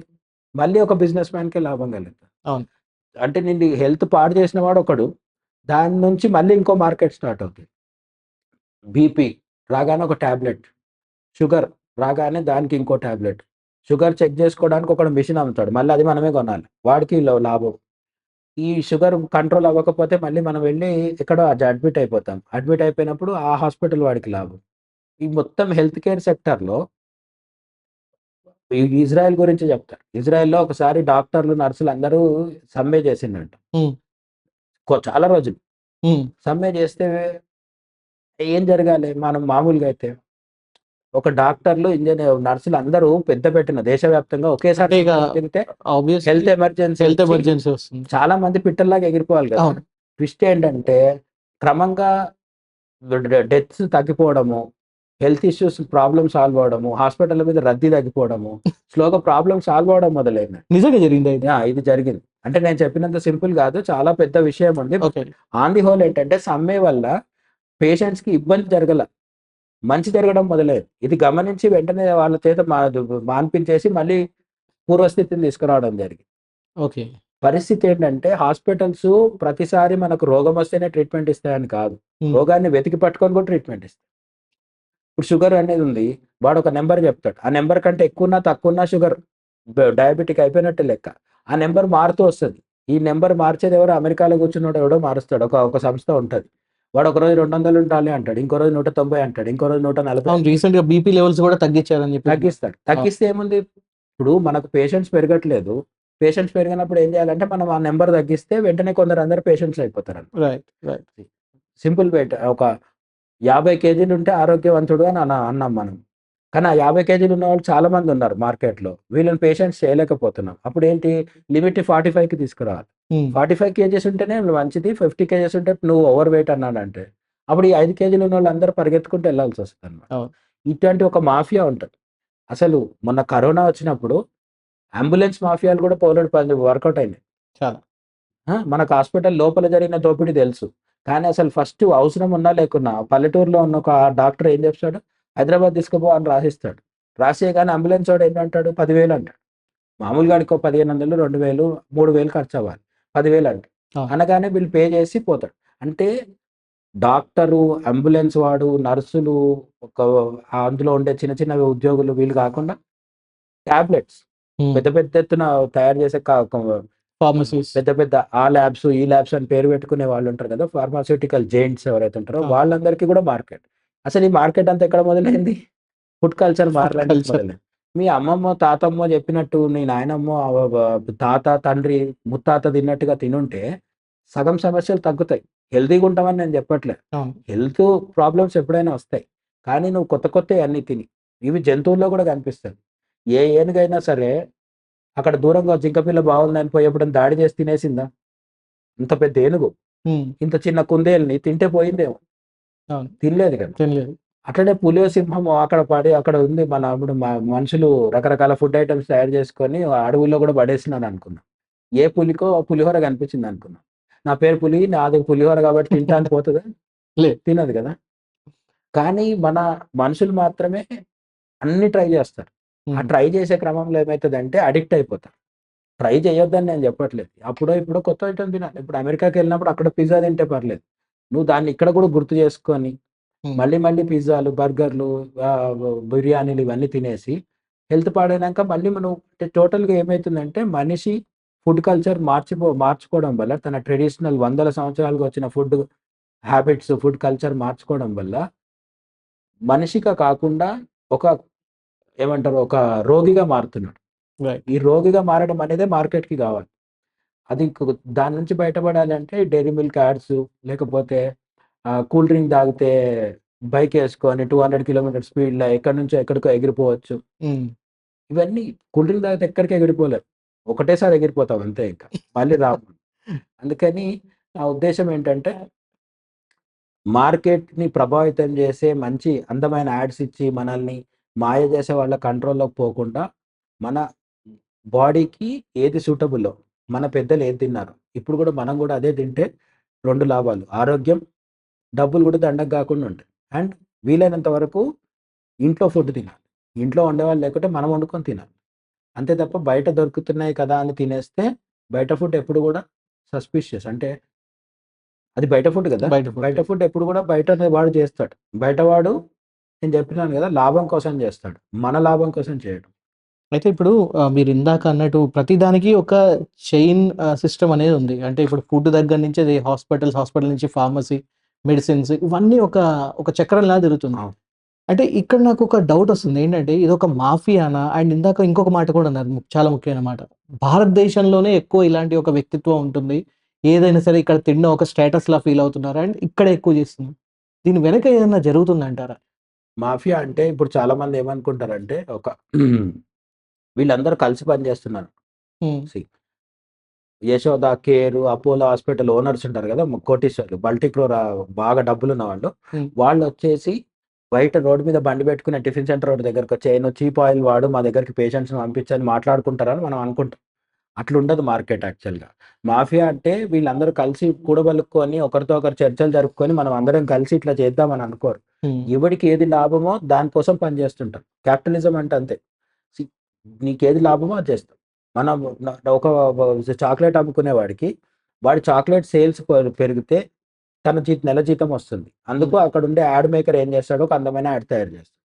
మళ్ళీ ఒక బిజినెస్ మ్యాన్‌కే లాభం కలుగుతుంది. అవును. అంటే నిన్ను హెల్త్ పాడు చేసిన వాడు ఒకడు. దాని నుంచి మళ్ళీ ఇంకో మార్కెట్ స్టార్ట్ అవుతుంది. బీపీ రాగానే ఒక టాబ్లెట్. షుగర్ రాగానే దానికి ఇంకో టాబ్లెట్. షుగర్ చెక్ చేసుకోవడానికి ఒకడు మెషిన్ అమ్ముతాడు. మళ్ళీ అది మనమే కొనాలి. వాడికి లాభం. ఈ షుగర్ కంట్రోల్ అవ్వకపోతే మళ్ళీ మనం వెళ్లి ఎక్కడో అడ్మిట్ అయిపోతాం. అడ్మిట్ అయిపోయినప్పుడు ఆ హాస్పిటల్ వాడికి లాభం. ఈ మొత్తం హెల్త్ కేర్ సెక్టార్‌లో ఈ ఇజ్రాయెల్ గురించి చెప్తారు. ఇజ్రాయెల్‌లో ఒకసారి డాక్టర్లు, నర్సులు అందరూ సమ్మె చేసిండ్రంట. హ్మ్. చాలా రోజులు. హ్మ్. సమ్మె చేస్తే ఏం జరగాలి? మనం మామూలుగా అయితే ఒక డాక్టర్లు, నర్సులు అందరూ పెద్ద పెట్టిన దేశవ్యాప్తంగా ఒకేసారి అంటే ఇక సమ్మె జరిగితే ఆబ్వియస్‌లీ హెల్త్ ఎమర్జెన్సీ హెల్త్ వచ్చి ఎమర్జెన్సీ వస్తుంది. చాలా మంది పిట్టల్లాగా ఎగిరిపోవాలి కదా! అవును. ట్విస్ట్ ఏంటంటే క్రమంగా డెత్స్ తగ్గిపోవడము, హెల్త్ ఇష్యూస్ ప్రాబ్లమ్ సాల్వ్ అవ్వడము, హాస్పిటల్ల మీద రద్దీ తగ్గిపోవడము, స్లోగా ప్రాబ్లమ్ సాల్వ్ అవ్వడం మొదలైంది. నిజంగా జరిగిందా ఇది? ఇది జరిగింది. అంటే నేను చెప్పినంత సింపుల్ కాదు. చాలా పెద్ద విషయం ఉంది. ఓకే. ఆన్ ది హోల్ ఏంటంటే సమ్మె వల్ల పేషెంట్స్‌కి ఇబ్బంది జరగల. మంచి జరగడం మొదలైంది. ఇది గమనించి వెంటనే వాళ్ళ చేత మాన్పించేసి మళ్ళీ పూర్వస్థితిని తీసుకురావడం జరిగింది. ఓకే. పరిస్థితి ఏంటంటే హాస్పిటల్స్ ప్రతిసారి మనకు రోగం వస్తేనే ట్రీట్మెంట్ ఇస్తాయని కాదు. హ్మ్. రోగాన్ని వెతికి పట్టుకొని కూడా ట్రీట్మెంట్ ఇస్తాయి. ఇప్పుడు షుగర్ అనేది ఉంది. వాడు ఒక నంబర్ చెప్తాడు. ఆ నంబర్ కంటే ఎక్కువున్నా, తక్కువున్నా షుగర్ డయాబెటిక్ అయిపోయినట్టే లెక్క. ఆ నంబర్ మారుతూ వస్తది. ఈ నంబర్ మార్చేది ఎవరు? అమెరికాలో కూర్చున్నోడు ఎవడో మారుస్తాడు. ఒక సంస్థ ఉంటది. వాడు ఒకరోజు 200 ఉండాలి అంటాడు. ఇంకో రోజు 190 అంటాడు. ఇంకో రోజు 140 అవును. రీసెంట్‌గా బీపీ లెవెల్స్ కూడా తగ్గించారని చెప్పి విన్నా. తగ్గిస్తాడు. తగ్గిస్తే ఏముంది? ఇప్పుడు మనకు పేషెంట్స్ పెరగట్లేదు. పేషెంట్స్ పెరిగినప్పుడు ఏం చేయాలంటే మనం ఆ నంబర్ తగ్గిస్తే వెంటనే అందరూ పేషెంట్స్ అయిపోతారన్నమాట. రైట్. రైట్. సింపుల్ ఒక 50 కేజీలుంటే ఆరోగ్యవంతుడు అని అన్నాం మనం. కానీ ఆ 50 కేజీలు ఉన్నవాళ్ళు చాలా మంది ఉన్నారు మార్కెట్‌లో. వీళ్ళని పేషెంట్స్ చేయలేకపోతున్నాం. అప్పుడేంటి లిమిట్ 45కి తీసుకురావాలి. హ్మ్. 45 కేజీస్ ఉంటేనే మంచిది. 50 కేజీస్ ఉంటే నువ్వు ఓవర్ వెయిట్ అన్నాడంటే, అప్పుడు ఈ 5 కేజీలు ఉన్నోళ్ళందరూ పరిగెత్తుకుంటూ ఎళ్ళాల్సొస్తదన్నమాట. అవును. ఇట్లాంటి ఒక మాఫియా ఉంటది. అసలు మొన్న కరోనా వచ్చినప్పుడు అంబులెన్స్ మాఫియాలు కూడా పోలెడు వర్కౌట్ అయినాయి. చాలా. మనకు హాస్పిటల్ లోపల జరిగిన దోపిడీ తెలుసు. కానీ అసలు ఫస్ట్ అవసరం ఉన్నా లేకున్నా పల్లెటూరులో ఉన్న ఒక డాక్టర్ ఏం చెప్తాడు? హైదరాబాద్ తీసుకుపో అని రాసిస్తాడు. రాసియగానే అంబులెన్స్ వాడు ఏంటంటాడు? 10,000 అంటాడు. మామూలుగా వాడికో 1500, 2000, 3000 ఖర్చవ్వాలి. 10,000 అంటాడు. అవును. అనగానే వీళ్ళు పే చేసి పోతాడు. అంటే డాక్టరు, అంబులెన్స్ వాడు, నర్సులు, ఒక అందులో ఉండే చిన్న చిన్న ఉద్యోగులు వీళ్ళు కాకుండా టాబ్లెట్స్ హ్మ్. పెద్ద పెద్ద ఎత్తున తయారు చేసే ఫార్మసీస్. పెద్ద పెద్ద ఆ ల్యాబ్స్, ఈ ల్యాబ్స్ అని పేరు పెట్టుకునే వాళ్ళుంటారు కదా! ఫార్మాస్యూటికల్ జెయింట్స్ ఎవరైతే ఉంటారో అవును. వాళ్ళందరికీ కూడా మార్కెట్. అసలు ఈ మార్కెట్ అంతా ఎక్కడ మొదలైంది? ఫుడ్ కల్చర్ ఫుడ్ మారడానికి కల్చర్. మొదలైంది. మీ అమ్మమ్మో, తాతమ్మో చెప్పినట్టు నీ నాయనమ్మో తాత, తండ్రి, ముత్తాత తిన్నట్టుగా తినుంటే సగం సమస్యలు తగ్గుతాయి. హెల్తీగా ఉంటామని నేను చెప్పట్లే. అవును. హెల్త్ ప్రాబ్లమ్స్ ఎప్పుడైనా వస్తాయి. కానీ నువ్వు కొత్త కొత్తయి అన్నీ తిని. ఇవి జంతువుల్లో కూడా కనిపిస్తది. ఏ ఏనుగైనా సరే అక్కడ దూరంగా జింక పిల్ల బాగుందని పోయి ఎప్పుడైనా దాడి చేసి తినేసిందా? ఇంత పెద్ద ఏనుగు, హ్మ్. ఇంత చిన్న కుందేలుని తింటే పోయిందేమో. అవును. తినలేదు కదా! తినలేదు. అట్లనే పులియో, సింహమో అక్కడ పడి అక్కడ ఉంది. ఇప్పుడు మనుషులు రకరకాల ఫుడ్ ఐటెమ్స్ తయారు చేసుకొని అడవుల్లో కూడా పడేస్తున్నారనుకున్నాం. ఏ పులికో పులిహోర కనిపించిందనుకున్నాం. నా పేరు పులి, నాది పులిహోర కాబట్టి తింటా అని పోతదా? లేదు. తినదు కదా! కానీ మన మనుషులు మాత్రమే అన్నీ ట్రై చేస్తారు. ఆ హ్మ్. ట్రై చేసే క్రమంలో ఏమైతదంటే అడిక్ట్ అయిపోతారు. ట్రై చేయొద్దని నేను చెప్పట్లేదు. అప్పుడో ఇప్పుడో కొత్త ఐటెమ్ తినాలి. ఇప్పుడు అమెరికాకెళ్ళినప్పుడు అక్కడ పిజ్జా తింటే పర్లేదు. నువ్వు దాన్ని ఇక్కడ కూడా గుర్తు చేసుకొని, హ్మ్. మళ్ళీ మళ్ళీ పిజ్జాలు, బర్గర్‌లు, బిర్యానీలు ఇవన్నీ తినేసి హెల్త్ పాడైనాక మళ్ళీ మనం టోటల్‌గా ఏమైతుందంటే మనిషి ఫుడ్ కల్చర్ మార్చుకోవడం వల్ల తన ట్రెడిషనల్ వందల సంవత్సరాలుగా వచ్చిన ఫుడ్ హాబిట్స్, ఫుడ్ కల్చర్ మార్చుకోవడం వల్ల మనిషిగా కాకుండా ఒక ఏమంటారు? ఒక రోగిగా మారుతున్నాడు. రైట్. ఈ రోగిగా మారడం అనేదే మార్కెట్‌కి కావాలి. అది దాని నుంచి బయటపడాలంటే డైరీ మిల్క్ యాడ్స్ లేకపోతే కూల్ డ్రింక్ తాగితే బైకేసుకొని 200 కిలోమీటర్ స్పీడ్‌లో ఎక్కడి నుంచో ఎక్కడికో ఎగిరిపోవచ్చు. హ్మ్. ఇవన్నీ కూల్ డ్రింక్ తాగితే ఎక్కడికి ఎగిరిపోలేరు. ఒకటేసారి ఎగిరిపోతాం అంతే ఇంకా. మళ్ళీ రాము. అందుకని నా ఉద్దేశ్యం ఏంటంటే, మార్కెట్‌ని ప్రభావితం చేసే మంచి అందమైన యాడ్స్ ఇచ్చి మనల్ని మాయ చేసే వాళ్ళ కంట్రోల్‌లోకి పోకుండా, మన బాడీకి ఏది సూటబులో, మన పెద్దలు ఏది తిన్నారు, ఇప్పుడు కూడా మనం కూడా అదే తింటే 2 లాభాలు. ఆరోగ్యం, డబ్బులు కూడా దండగ కాకుండా ఉంటాయి. అండ్ వీలైనంత వరకు ఇంట్లో ఫుడ్ తినాలి. ఇంట్లో వండేవాళ్ళు లేకుంటే మనం వండుకొని తినాలి. అంతే తప్ప బయట దొరుకుతున్నాయి కదా అని తినేస్తే బయట ఫుడ్ ఎప్పుడు కూడా సస్పిషియస్. అంటే అది బయట ఫుడ్ కదా! బయట ఫుడ్. బయట ఫుడ్ ఎప్పుడు కూడా బయటనే వాడు చేస్తాడు. బయటవాడు నేను చెప్పినాను కదా! లాభం కోసం చేస్తాడు. మన లాభం కోసం చేయడు. అయితే ఇప్పుడు మీరు ఇందాక అన్నట్టు ప్రతిదానికి ఒక చైన్ సిస్టమ్ అనేది ఉంది. అంటే ఇప్పుడు ఫుడ్ దగ్గర నుంచి అది హాస్పిటల్ నుంచి ఫార్మసీ, మెడిసిన్స్ ఇవన్నీ ఒక చక్రంలా తిరుగుతుంది. అవును. అంటే ఇక్కడ నాకు ఒక డౌట్ వస్తుంది. ఏంటంటే ఇదొక మాఫియానా? అండ్ ఇందాక ఇంకొక మాట కూడా అన్నారు. చాలా ముఖ్యమైన మాట. భారతదేశంలోనే ఎక్కువ ఇలాంటి ఒక వ్యక్తిత్వం ఉంటుంది. ఏదైనా సరే ఇక్కడ తినడం ఒక స్టేటస్‌లా ఫీల్ అవుతున్నారు. అండ్ ఇక్కడే ఎక్కువ చేస్తున్నారు. దీని వెనక ఏదైనా జరుగుతుందంటారా? మాఫియా అంటే ఇప్పుడు చాలామంది ఏమనుకుంటారంటే వీళ్ళందరూ కలిసి పనిచేస్తున్నారు. Hmm. See Yashoda, Care, Apollo hospital owners ఉంటారు కదా! కోటీశ్వరులు, మల్టీ క్రోర్ బాగా డబ్బులున్న వాళ్ళు. హ్మ్. వాళ్ళొచ్చేసి బయట రోడ్ మీద బండి పెట్టుకుని టిఫిన్ సెంటర్ ఒకటి దగ్గరకొచ్చి "ఏయ్! నువ్వు చీప్ ఆయిల్ వాడు మా దగ్గరికి పేషెంట్స్‌ని పంపించని" మాట్లాడుకుంటారని మనం అనుకుంటాం. అట్లుండదు మార్కెట్ యాక్చువల్‌గా. మాఫియా అంటే వీళ్ళందరూ కలిసి కూడబలుక్కొని ఒకరితో ఒకరు చర్చలు జరుపుకొని మనం అందరం కలిసి ఇట్లా చేద్దామని అనుకోరు. హ్మ్. ఎవడికి ఏది లాభమో దానికోసం పనిచేస్తుంటారు. క్యాపిటలిజం అంటే అంతే. సి నీకేది లాభమో అది చేస్తాం. మనం ఒక చాక్లేట్ అమ్ముకునేవాడికి వాడి చాక్లేట్ సేల్స్ పెరిగితే తన నెల జీతం వస్తుంది. అందుకు హ్మ్. అక్కడుండే యాడ్ మేకర్ ఏం చేస్తాడు, ఒక అందమైన యాడ్ తయారు చేస్తాడు.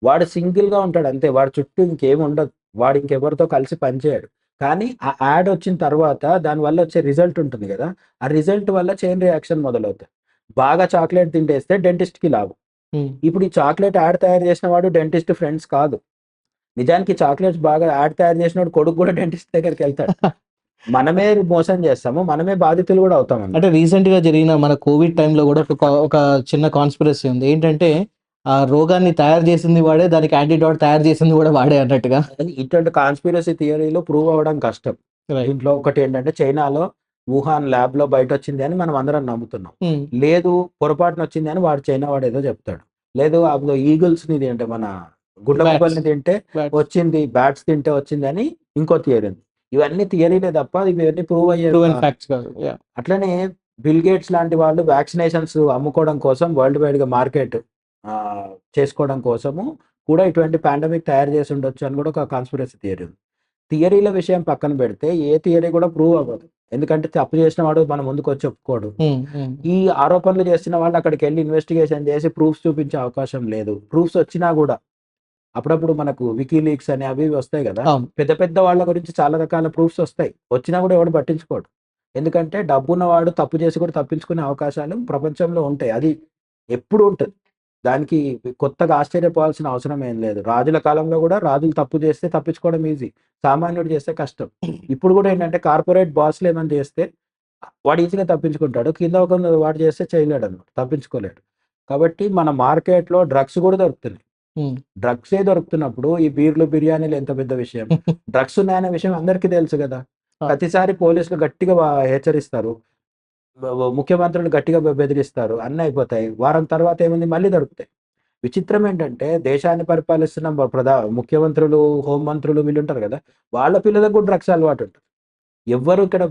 వాడు సింగిల్‌గా ఉంటాడు అంతే. వాడి చుట్టూ ఇంకేమి ఉండదు. వాడు ఇంకెవరితో కలిసి పని చేయడు. కానీ ఆ యాడ్ వచ్చిన తర్వాత దానివల్ల వచ్చే రిజల్ట్ ఉంటుంది గదా! ఆ రిజల్ట్ వల్ల చైన్ రియాక్షన్ మొదలవుతాయి. బాగా చాక్లేట్ తింటేస్తే డెంటిస్ట్‌కి లాభం. హ్మ్. ఇప్పుడు ఈ చాక్లేట్ యాడ్ తయారు చేసిన వాడు డెంటిస్ట్ ఫ్రెండ్స్ కాదు. నిజానికి చాక్లేట్స్ బాగా యాడ్ తయారు చేసినోడు కొడుకు గూడా డెంటిస్ట్ దగ్గరికెళ్తాడు. మనమే మోసం చేస్తాము. మనమే బాధితులు గూడా అవుతామన్నమాట. అంటే రీసెంట్‌గా జరిగిన మన కోవిడ్ టైమ్‌లో గూడా ఒక చిన్న కాన్స్పిరసీ ఉంది. ఏంటంటే ఆ రోగాన్ని తయారు చేసింది వాడే, దానికి యాంటిడాట్ తయారు చేసింది గూడా వాడే అన్నట్టుగా. కానీ ఇటువంటి కాన్స్పిరసీ థియరీలు ప్రూవ్ అవ్వడం కష్టం. రైట్. దీంట్లో ఒకటేంటంటే చైనాలో వుహాన్ ల్యాబ్‌లో బయటొచ్చింది అని మనం అందరం నమ్ముతున్నాం. హ్మ్. లేదు పొరపాటున వచ్చింది అని వాడు చైనా వాడేదో చెప్తాడు. లేదు అందులో ఈగిల్స్‌ని తింటే మన బ్యాట్స్. గుడ్లగూబల్ని తింటే బ్యాట్స్. వచ్చింది, బ్యాట్స్ తింటే వచ్చిందని ఇంకో థియరీ ఉంది. ఇవన్నీ థియరీలే తప్ప ఇవన్నీ ప్రూవ్ అయ్యే ప్రూవెన్ ఫ్యాక్ట్స్ కాదు. యాహ్! అట్లనే బిల్ గేట్స్ లాంటి వాళ్ళు వ్యాక్సినేషన్స్ అమ్ముకోవడం కోసం వరల్డ్ వైడ్‌గా మార్కెట్ చేసుకోవడం కోసము కూడా ఇటువంటి పాండమిక్ తయారు చేసి ఉండొచ్చు అని కూడా ఒక కాన్స్పిరసీ థియరీ ఉంది. థియరీల విషయం పక్కన పెడితే ఏ థియరీ కూడా ప్రూవ్ అవ్వదు. ఎందుకంటే తప్పు చేసిన వాడు మన ముందుకొచ్చి ఒప్పుకోడు. హ్మ్. హ్మ్. ఈ ఆరోపణలు చేస్తున్న వాళ్ళు అక్కడికెళ్ళి ఇన్వెస్టిగేషన్ చేసి ప్రూఫ్స్ చూపించే అవకాశం లేదు. ప్రూఫ్స్ వచ్చినా గూడా అప్పుడప్పుడు మనకు వికీలీక్స్ అని అవి ఇవి వస్తాయి గదా! అవును. పెద్ద పెద్ద వాళ్ళ గురించి చాలా రకాల ప్రూఫ్స్ వస్తాయి. వచ్చినా గూడా ఎవడు పట్టించుకోడు. ఎందుకంటే డబ్బున్నవాడు తప్పు చేసి కూడా తప్పించుకునే అవకాశాలు ప్రపంచంలో ఉంటాయి. అది ఎప్పుడూ ఉంటది. దానికి కొత్తగా ఆశ్చర్యపోవాల్సిన అవసరం ఏం లేదు. రాజుల కాలంలో గూడా రాజులు తప్పు చేస్తే తప్పించుకోవడం ఈజీ. సామాన్యుడు చేస్తే కష్టం. ఇప్పుడు గూడా ఏంటంటే కార్పొరేట్ బాస్‌లు ఏమైనా చేస్తే వాడు ఈజీగా తప్పించుకుంటాడు. కింద ఒక వాడు చేస్తే చేయలేడన్నమాట. తప్పించుకోలేడు. కాబట్టి మన మార్కెట్‌లో డ్రగ్స్ గూడా దొరుకుతున్నాయి. హ్మ్. డ్రగ్సే దొరుకుతున్నప్పుడు ఈ బీర్లు, బిర్యానీలు ఎంత పెద్ద విషయం. డ్రగ్స్ ఉన్నాయనే విషయం అందరికీ తెలుసు గదా! ఆ! ప్రతిసారి పోలీసులు గట్టిగా హెచ్చరిస్తారు. ముఖ్యమంత్రులు గట్టిగా బెదిరిస్తారు. అన్నీ అయిపోతాయి. వారం తర్వాత ఏముంది మళ్ళీ దొరుకుతాయి. విచిత్రం ఏంటంటే దేశాన్ని పరిపాలిస్తున్న ముఖ్యమంత్రులు, హోంమంత్రులు వీళ్ళుంటారు గదా! వాళ్ళ పిల్లలకు కూడా డ్రగ్స్ అలవాటుంటది. ఎవ్వరు ఇక్కడ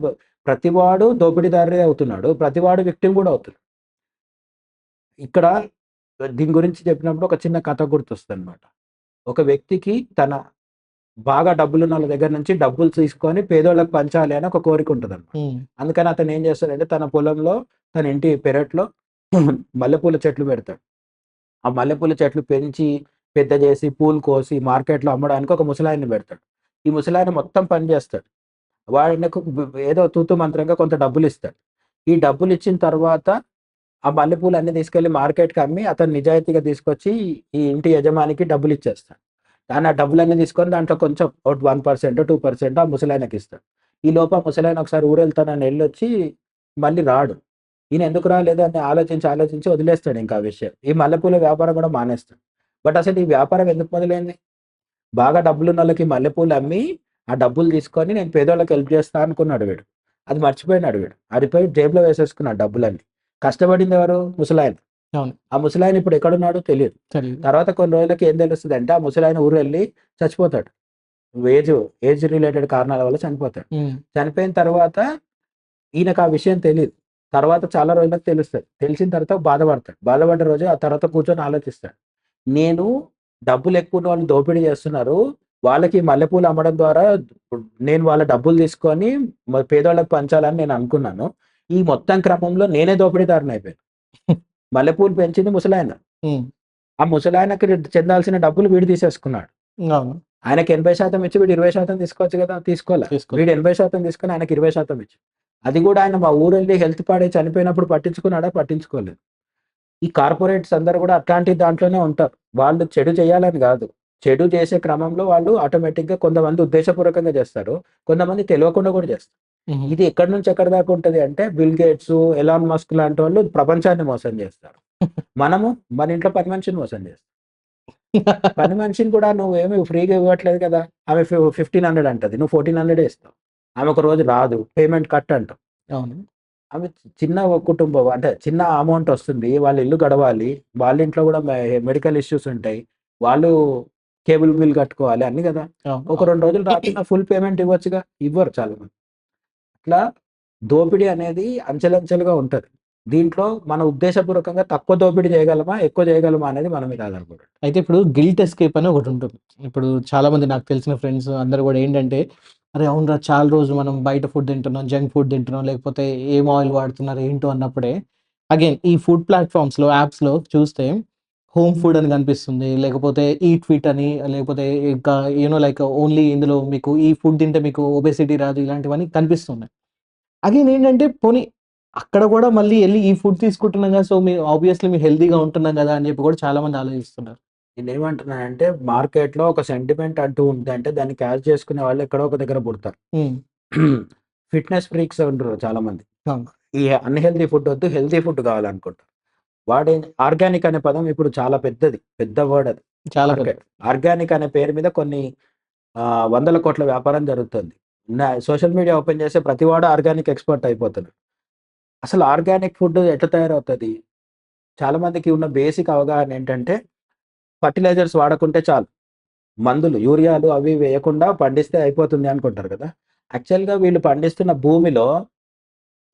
ప్రతివాడు దోపిడీదారుడే అవుతున్నాడు. ప్రతివాడు విక్టిమ్ గూడా అవుతున్నాడు. ఇక్కడ దీని గురించి చెప్పినప్పుడు ఒక చిన్న కథ గుర్తొస్తదనమాట. ఒక వ్యక్తికి తన బాగా డబ్బులున్నోళ్ళ దగ్గర నుంచి డబ్బులు తీసుకొని పేదోళ్ళకి పంచాలి అని ఒక కోరిక ఉంటదనమాట. హ్మ్. అందుకని అతను ఏం చేస్తాడంటే తన పొలంలో, తన ఇంటి పెరట్లో మల్లెపూల చెట్లు పెడతాడు. ఆ మల్లెపూల చెట్లు పెంచి, పెద్ద చేసి, పూలు కోసి మార్కెట్‌లో అమ్మడానికి ఒక ముసలాయన్ని పెడతాడు. ఈ ముసలాయన మొత్తం పని చేస్తాడు. వాడినకు ఏదో తూతూ మంత్రంగా కొంత డబ్బులిస్తాడు. ఈ డబ్బులిచ్చిన తర్వాత ఆ మల్లెపూలన్నీ తీసుకెళ్ళి మార్కెట్‌కి అమ్మి అతను నిజాయితీగా తీసుకొచ్చి ఈ ఇంటి యజమానికి డబ్బులిచ్చేస్తాడు. ఆ డబ్బులన్నీ తీసుకొని దాంట్లో కొంచెం ఒక 1%, 2% ఆ ముసలాయనకిస్తాడు. ఈలోపు ఆ ముసలాయన ఒకసారి ఊరెళ్తానని ఎళ్ళొచ్చి మళ్ళీ రాడు. ఈయన ఎందుకు రాలేదు అని ఆలోచించి, ఆలోచించి వదిలేస్తాడింకా ఆ విషయం. ఈ మల్లెపూల వ్యాపారం కూడా మానేస్తాడు. బట్ అసలు ఈ వ్యాపారం ఎందుకు మొదలైంది? బాగా డబ్బులున్నోళ్ళకి మల్లెపూలు అమ్మి, ఆ డబ్బులు తీసుకొని నేను పేదోళ్ళకి హెల్ప్ చేస్తా అనుకున్నాడు వీడు. అది మర్చిపోయినాడు వీడు. అది పోయి జేబులో వేసేసుకున్నాడు డబ్బులన్నీ. కష్టపడింది ఎవరు? ముసలాయన. అవును. ఆ ముసలాయన ఇప్పుడు ఎక్కడున్నాడో తెలీదు. తెలీదు. తర్వాత కొన్ని రోజులకి ఏం తెలుస్తదంటే, ఆ ముసలాయన ఊరెళ్ళి చచ్చిపోతాడు. ఏజ్ రిలేటెడ్ కారణాల వల్ల చనిపోతాడు. హ్మ్. చనిపోయిన తర్వాత ఈయనకు ఆ విషయం తెలీదు. తర్వాత చాలా రోజులకు తెలుస్తది. తెలిసిన తర్వాత బాధపడతాడు. బాధపడ్డ రోజు ఆ తర్వాత కూర్చొని ఆలోచిస్తాడు. నేను డబ్బులెక్కువున్న వాళ్ళని దోపిడీ చేస్తున్నారు. వాళ్ళకి మల్లెపూలు అమ్మడం ద్వారా నేను వాళ్ళ డబ్బులు తీసుకొని పేదోళ్ళకి పంచాలని నేను అనుకున్నాను. ఈ మొత్తం క్రమంలో నేనే దోపిడీదారునయిపోయాను. మల్లెపూలు పెంచింది ముసలాయన. హ్మ్. ఆ ముసలాయనకి చెందాల్సిన డబ్బులు వీడు తీసేసుకున్నాడు. అవును. ఆయనకి 80% ఇచ్చి వీడు 20% తీసుకోవచ్చు కదా! తీసుకోలే. తీసుకోవచ్చు. వీడు 80% తీసుకొని ఆయనకి 20% ఇచ్చాడు. అది కూడా ఆయన మా ఊరెళ్ళి హెల్త్ పాడై చనిపోయినప్పుడు పట్టించుకున్నాడా? పట్టించుకోలేదు. ఈ కార్పొరేట్స్ అందరూ కూడా అట్లాంటి దాంట్లోనే ఉంటారు. వాళ్ళు చెడు చేయాలని గాదు. చెడు చేసే క్రమంలో వాళ్ళు ఆటోమేటిక్‌గా కొంతమంది ఉద్దేశపూర్వకంగా చేస్తారు. కొంతమంది తెలవకుండా కూడా చేస్తారు. హుహు. ఇది ఎక్కడి నుంచి ఎక్కడి దాకా ఉంటది అంటే బిల్ గేట్స్, ఎలాన్ మస్క్ లాంటోళ్ళు ప్రపంచాన్ని మోసం చేస్తారు. మనము మన ఇంట్లో పని మనిషిని మోసం చేస్తాం. పని మనిషిని కూడా నువ్వేమి ఫ్రీగా ఇవ్వట్లేదు కదా! ఆమె 1500 అంటది. నువ్వు 1400 ఇస్తావు. ఆమె ఒక రోజు రాదు. పేమెంట్ కట్ అంటావు. అవును. ఆమె చిన్న కుటుంబం అంటే చిన్న అమౌంట్ వస్తుంది. వాళ్ళ ఇల్లు గడవాలి. వాళ్ళ ఇంట్లో కూడా మెడికల్ ఇష్యూస్ ఉంటాయి. వాళ్ళు కేబుల్ బిల్ కట్టుకోవాలి అన్నీ కదా! అవును. ఒక అవును. 2 రోజులు రాకుండా ఫుల్ పేమెంట్ ఇవ్వచ్చుగా. ఇవ్వరు చాలామంది. అట్లా దోపిడీ అనేది అంచెలంచెలుగా ఉంటది. దీంట్లో మన ఉద్దేశపూర్వకంగా తక్కువ దోపిడీ చేయగలమా? ఎక్కువ చేయగలమా? అనేది మన మీద ఆధారపడి ఉంటది. అయితే ఇప్పుడు గిల్ట్ ఎస్కేప్ అని ఒకటుంటుంది. ఇప్పుడు చాలామంది నాకు తెలిసిన ఫ్రెండ్స్ అందరూ గూడా ఏంటంటే, అరే! అవునురా చాలా రోజులు మనం బయట ఫుడ్ తింటున్నాం, జంక్ ఫుడ్ తింటున్నాం, లేకపోతే ఏం ఆయిల్ వాడుతున్నారు ఏంటో అన్నప్పుడే అగైన్ ఈ ఫుడ్ ప్లాట్‌ఫార్మ్స్‌లో, యాప్స్‌లో చూస్తే హోమ్ ఫుడ్ అని కనిపిస్తుంది. లేకపోతే ఈట్ ఫిట్ అని, లేకపోతే ఇంకా లైక్ ఓన్లీ ఇందులో మీకు ఈ ఫుడ్ తింటే మీకు ఒబెసిటీ రాదు ఇలాంటివన్నీ కనిపిస్తున్నాయి. అగైన్ ఏంటంటే పోనీ అక్కడ గూడా మళ్ళీ ఎళ్లి ఈ ఫుడ్ తీసుకుంటున్నాం గదా! సో, ఆబ్వియస్‌లీ మేము హెల్తీగా ఉంటున్నాం గదా! అని చెప్పి కూడా చాలామంది ఆలోచిస్తున్నారు. నేనేమంటున్నానంటే మార్కెట్‌లో ఒక సెంటిమెంట్ అంటూ ఉందంటే దాన్ని క్యాచ్ చేసుకునే వాళ్ళు ఎక్కడో ఒక దగ్గర పుడతారు. హ్మ్. ఫిట్‌నెస్ ఫ్రీక్స్ ఉంటారు చాలామంది. అవును. ఈ అన్‌హెల్తీ ఫుడ్ వద్దు, హెల్తీ ఫుడ్ కావాలనుకుంటారు. ఆర్గానిక్ అనే పదం ఇప్పుడు చాలా పెద్దది. పెద్ద వర్డ్ అది. చాలా పెద్ద. మార్కెట్. ఆర్గానిక్ అనే పేరు మీద కొన్ని వందల కోట్ల వ్యాపారం జరుగుతుంది. సోషల్ మీడియా ఓపెన్ చేస్తే ప్రతివాడు ఆర్గానిక్ ఎక్స్‌పర్ట్ అయిపోతున్నాడు. అసలు ఆర్గానిక్ ఫుడ్ ఎట్లా తయారవుతది? చాలా మందికి ఉన్న బేసిక్ అవగాహన ఏంటంటే ఫెర్టిలైజర్స్ వాడకుంటే చాలు. మందులు, యూరియాలు అవి ఇవి వేయకుండా పండిస్తే అయిపోతుంది అనుకుంటారు కదా! యాక్చువల్‌గా వీళ్ళు పండిస్తున్న భూమిలో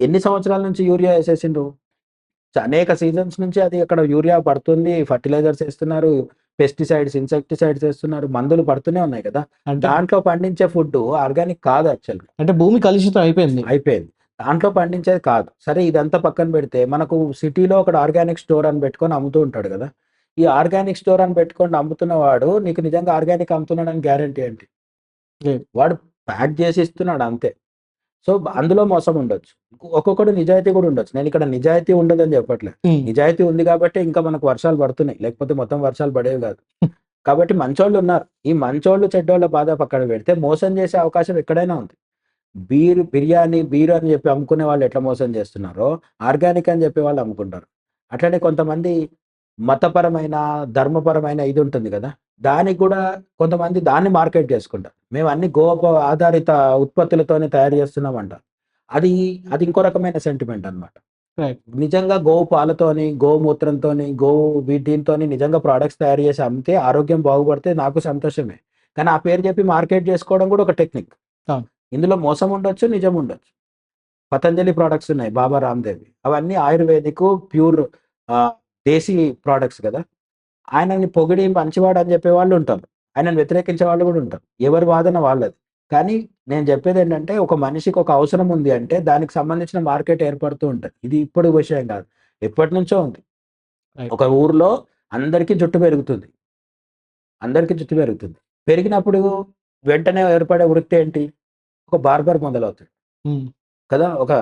ఎన్ని సంవత్సరాల నుంచి యూరియా ఏసేసిండ్రు? అనేక సీజన్స్ నుంచి అది అక్కడ యూరియా పడుతుంది. ఫెర్టిలైజర్స్ ఏస్తున్నారు. పెస్టిసైడ్స్, ఇన్సెక్టిసైడ్స్ ఏస్తున్నారు. మందులు పడుతూనే ఉన్నాయి కదా! అంటే, దాంట్లో పండించే ఫుడ్డు ఆర్గానిక్ కాదు యాక్చువల్‌గా. అంటే భూమి కలుషితం అయిపోయింది. అయిపోయింది. దాంట్లో పండించేది కాదు. సరే ఇదంతా పక్కన పెడితే మనకు సిటీలో ఒకడు ఆర్గానిక్ స్టోర్ అని పెట్టుకొని అమ్ముతూ ఉంటాడు కదా! ఈ ఆర్గానిక్ స్టోర్ అని పెట్టుకొని అమ్ముతున్న వాడు నీకు నిజంగా ఆర్గానిక్ అమ్ముతున్నాడని గ్యారంటీ ఏంటి? లేదు. వాడు ప్యాక్ చేసి ఇస్తున్నాడు అంతే. సో, అందులో మోసం ఉండొచ్చు. ఒక్కొక్కడు నిజాయితీ కూడా ఉండొచ్చు. నేనిక్కడ నిజాయితీ ఉండదని చెప్పట్లే. హ్మ్. నిజాయితీ ఉంది కాబట్టే ఇంకా మనకు వర్షాలు పడుతున్నాయి. లేకపోతే మొత్తం వర్షాలు పడేవి కాదు. కాబట్టి మంచోళ్ళున్నారు. ఈ మంచోళ్ళు, చెడ్డోళ్ళ బాధ పక్కన పెడితే మోసం చేసే అవకాశం ఎక్కడైనా ఉంది. బీర్ అని చెప్పి అమ్ముకునే వాళ్ళు ఎట్లా మోసం చేస్తున్నారో, ఆర్గానిక్ అని చెప్పి వాళ్ళు అమ్ముకుంటారు. అట్లనే కొంతమంది మతపరమైన, ధర్మపరమైన ఇది ఉంటుంది కదా! దానికి కూడా కొంతమంది దాన్ని మార్కెట్ చేసుకుంటారు. మేము అన్ని ఆధారిత ఉత్పత్తులతోనే తయారు చేస్తున్నామంటారు. అది అది ఇంకో రకమైన సెంటిమెంట్ అన్నమాట. రైట్. నిజంగా గోవు పాలతోని, గోమూత్రంతోని, గోవు దీనితోని నిజంగా ప్రొడక్ట్స్ తయారు చేసి అమ్మితే ఆరోగ్యం బాగుపడితే నాకు సంతోషమే. కానీ ఆ పేరు చెప్పి మార్కెట్ చేసుకోవడం కూడా ఒక టెక్నిక్. అవును. ఇందులో మోసం ఉండొచ్చు, నిజం ఉండొచ్చు. పతంజలి ప్రొడక్ట్స్ ఉన్నాయి. బాబా రామ్‌దేవ్‌వి. అవన్నీ ఆయుర్వేదిక్ ప్యూర్ ఆహ్, దేశీ ప్రొడక్ట్స్ గదా! ఆయనని పొగిడి మంచివాడని చెప్పేవాళ్ళు ఉంటారు. ఆయనను వ్యతిరేకించే వాళ్ళు గూడా ఉంటారు. ఎవరి వాదన వాళ్ళది. కానీ నేను చెప్పేదేంటంటే ఒక మనిషికి ఒక అవసరం ఉంది అంటే దానికి సంబంధించిన మార్కెట్ ఏర్పడుతూ ఉంటది. ఇది ఇప్పుడు విషయం గాదు. ఎప్పటినుంచో ఉంది. రైట్. ఒక ఊర్లో అందరికి జుట్టు పెరుగుతుంది. అందరికి జుట్టు పెరుగుతుంది. పెరిగినప్పుడు వెంటనే ఏర్పడే వృత్తి ఏంటి? ఒక బార్బర్ మొదలవుతాడు. హ్మ్. కదా! ఒక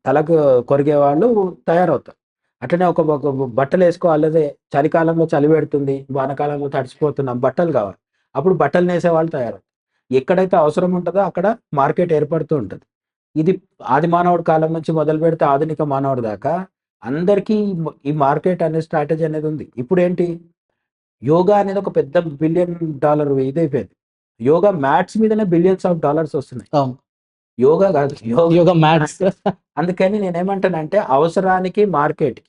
తలకు కొరిగేవాళ్ళు తయారవుతారు. అట్లనే ఒక ఒక బట్టలేసుకోవాలి. అదే చలికాలంలో చలి పెడుతుంది. వానాకాలంలో తడిసిపోతున్నాం. బట్టలు కావాలి. అప్పుడు బట్టలు నేసేవాళ్ళు తయారవుతారు. ఎక్కడైతే అవసరం ఉంటదో అక్కడ మార్కెట్ ఏర్పడుతూ ఉంటది. ఇది ఆది మానవుడి కాలం నుంచి మొదలుపెడితే ఆధునిక మానవుడి దాకా అందరికీ ఈ మార్కెట్ అనే స్ట్రాటజీ అనేదుంది. ఇప్పుడేంటి యోగా అనేది ఒక పెద్ద బిలియన్ డాలర్ ఇదైపోయింది. యోగా మ్యాట్స్ మీదనే బిలియన్స్ ఆఫ్ డాలర్స్ వస్తున్నాయి. అవును. యోగా కాదు, యోగా. యోగా మ్యాట్స్. అందుకని నేనేమంటానంటే అవసరానికి మార్కెట్‌కి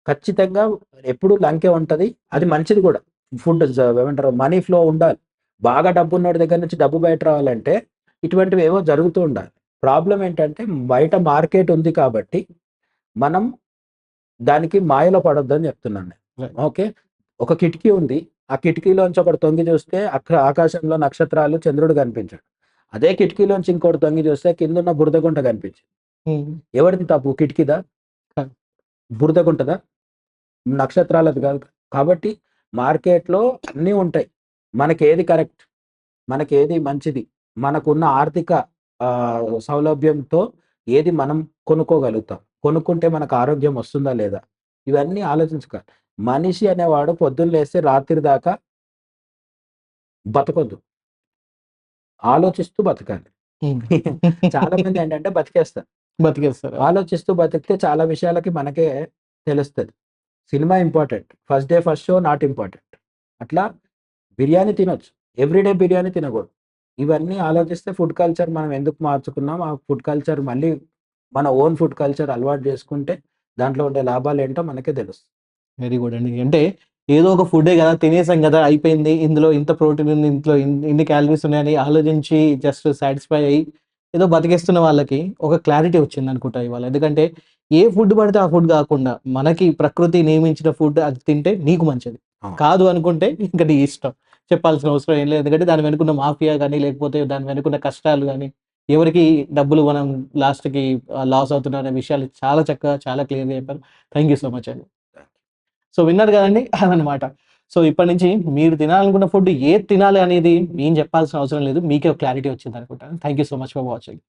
ఖచ్చితంగా ఎప్పుడు లంకే ఉంటది. అది మంచిది కూడా. ఫుడ్ ఏమంటారు మనీ ఫ్లో ఉండాలి. బాగా డబ్బున్నోడి దగ్గర నుంచి డబ్బు బయట రావాలంటే ఇటువంటివి ఏవో జరుగుతూ ఉండాలి. ప్రాబ్లమ్ ఏంటంటే బయట మార్కెట్ ఉంది కాబట్టి మనం దానికి మాయలో పడొద్దని చెప్తున్నాను నేను. Right. ఓకే. ఒక కిటికీ ఉంది. ఆ కిటికీలోంచి ఒకడు తొంగి చూస్తే ఆకాశంలో నక్షత్రాలు, చంద్రుడు కనిపించడు. అదే కిటికీలోంచి ఇంకోటి తొంగి చూస్తే కిందున్న బురదగుంట కనిపించింది. హ్మ్. ఎవరిది తప్పు? కిటికీదా? కాదు. బురదగుంటదా? నక్షత్రాలది కాదు. కాబట్టి మార్కెట్‌లో అన్నీ ఉంటాయి. మనకేది కరెక్ట్, మనకేది మంచిది, మనకున్న ఆర్థిక సౌలభ్యంతో ఏది మనం కొనుక్కోగలుగుతాం, కొనుక్కుంటే మనకు ఆరోగ్యం వస్తుందా లేదా? ఇవన్నీ ఆలోచించుకోవాలి. మనిషి అనేవాడు పొద్దున్న లేస్తే రాత్రి దాకా బతకొద్దు. ఆలోచిస్తూ బతకాలి. హ్మ్. చాలా మంది ఏంటంటే బతికేస్తారు. బతికేస్తారు. ఆలోచిస్తూ బతికితే చాలా విషయాలకి మనకే తెలుస్తది. Cinema important. First day first show not important. అట్లా బిర్యానీ తినొచ్చు. ఎవ్రీడే బిర్యానీ తినకూడదు. ఇవన్నీ ఆలోచిస్తే ఫుడ్ కల్చర్ మనం ఎందుకు మార్చుకున్నాం? ఆ ఫుడ్ కల్చర్ మళ్ళీ మన ఓన్ ఫుడ్ కల్చర్ అలవాటు చేసుకుంటే దాంట్లో ఉండే లాభాలేంటో మనకే తెలుస్తుంది. వెరీ గుడ్ అండి. అంటే ఏదో ఒక ఫుడ్డే గదా! తినేసాం గదా! అయిపోయింది. ఇందులో ఇంత ప్రోటీన్ ఉంది. ఇందులో ఇన్ని క్యాలరీస్ ఉన్నాయని ఆలోచించి జస్ట్ సాటిస్ఫై అయ్యి ఏదో బతికేస్తున్న వాళ్ళకి ఒక క్లారిటీ వచ్చిందనుకుంటా ఇవాళ. ఎందుకంటే ఏ ఫుడ్ పడితే ఆ ఫుడ్ గాకుండా మనకి ప్రకృతి నియమించిన ఫుడ్ అది తింటే నీకు మంచిది. అవును. కాదు అనుకుంటే ఇంక నీ ఇష్టం. చెప్పాల్సిన అవసరం ఏం లేదు. ఎందుకంటే దాని వెనుకున్న మాఫియా గాని, లేకపోతే దాని వెనుకున్న కష్టాలు గాని, ఎవరికి డబ్బులు మనం లాస్ట్‌కి లాస్ అవుతున్నారనే విషయాలు చాలా చక్కగా, చాలా క్లియర్‌గా చెప్పారు. థాంక్ యూ సో మచ్ అండి. సో విన్నారు గదండీ! అదనమాట. సో ఇప్పటి నుంచి మీరు తినాలనుకున్న ఫుడ్ ఏది తినాలి అనేది నేను జెప్పాల్సిన అవసరం లేదు. మీకే ఒక క్లారిటీ వచ్చిందనుకుంటాను. Thank you so much for watching.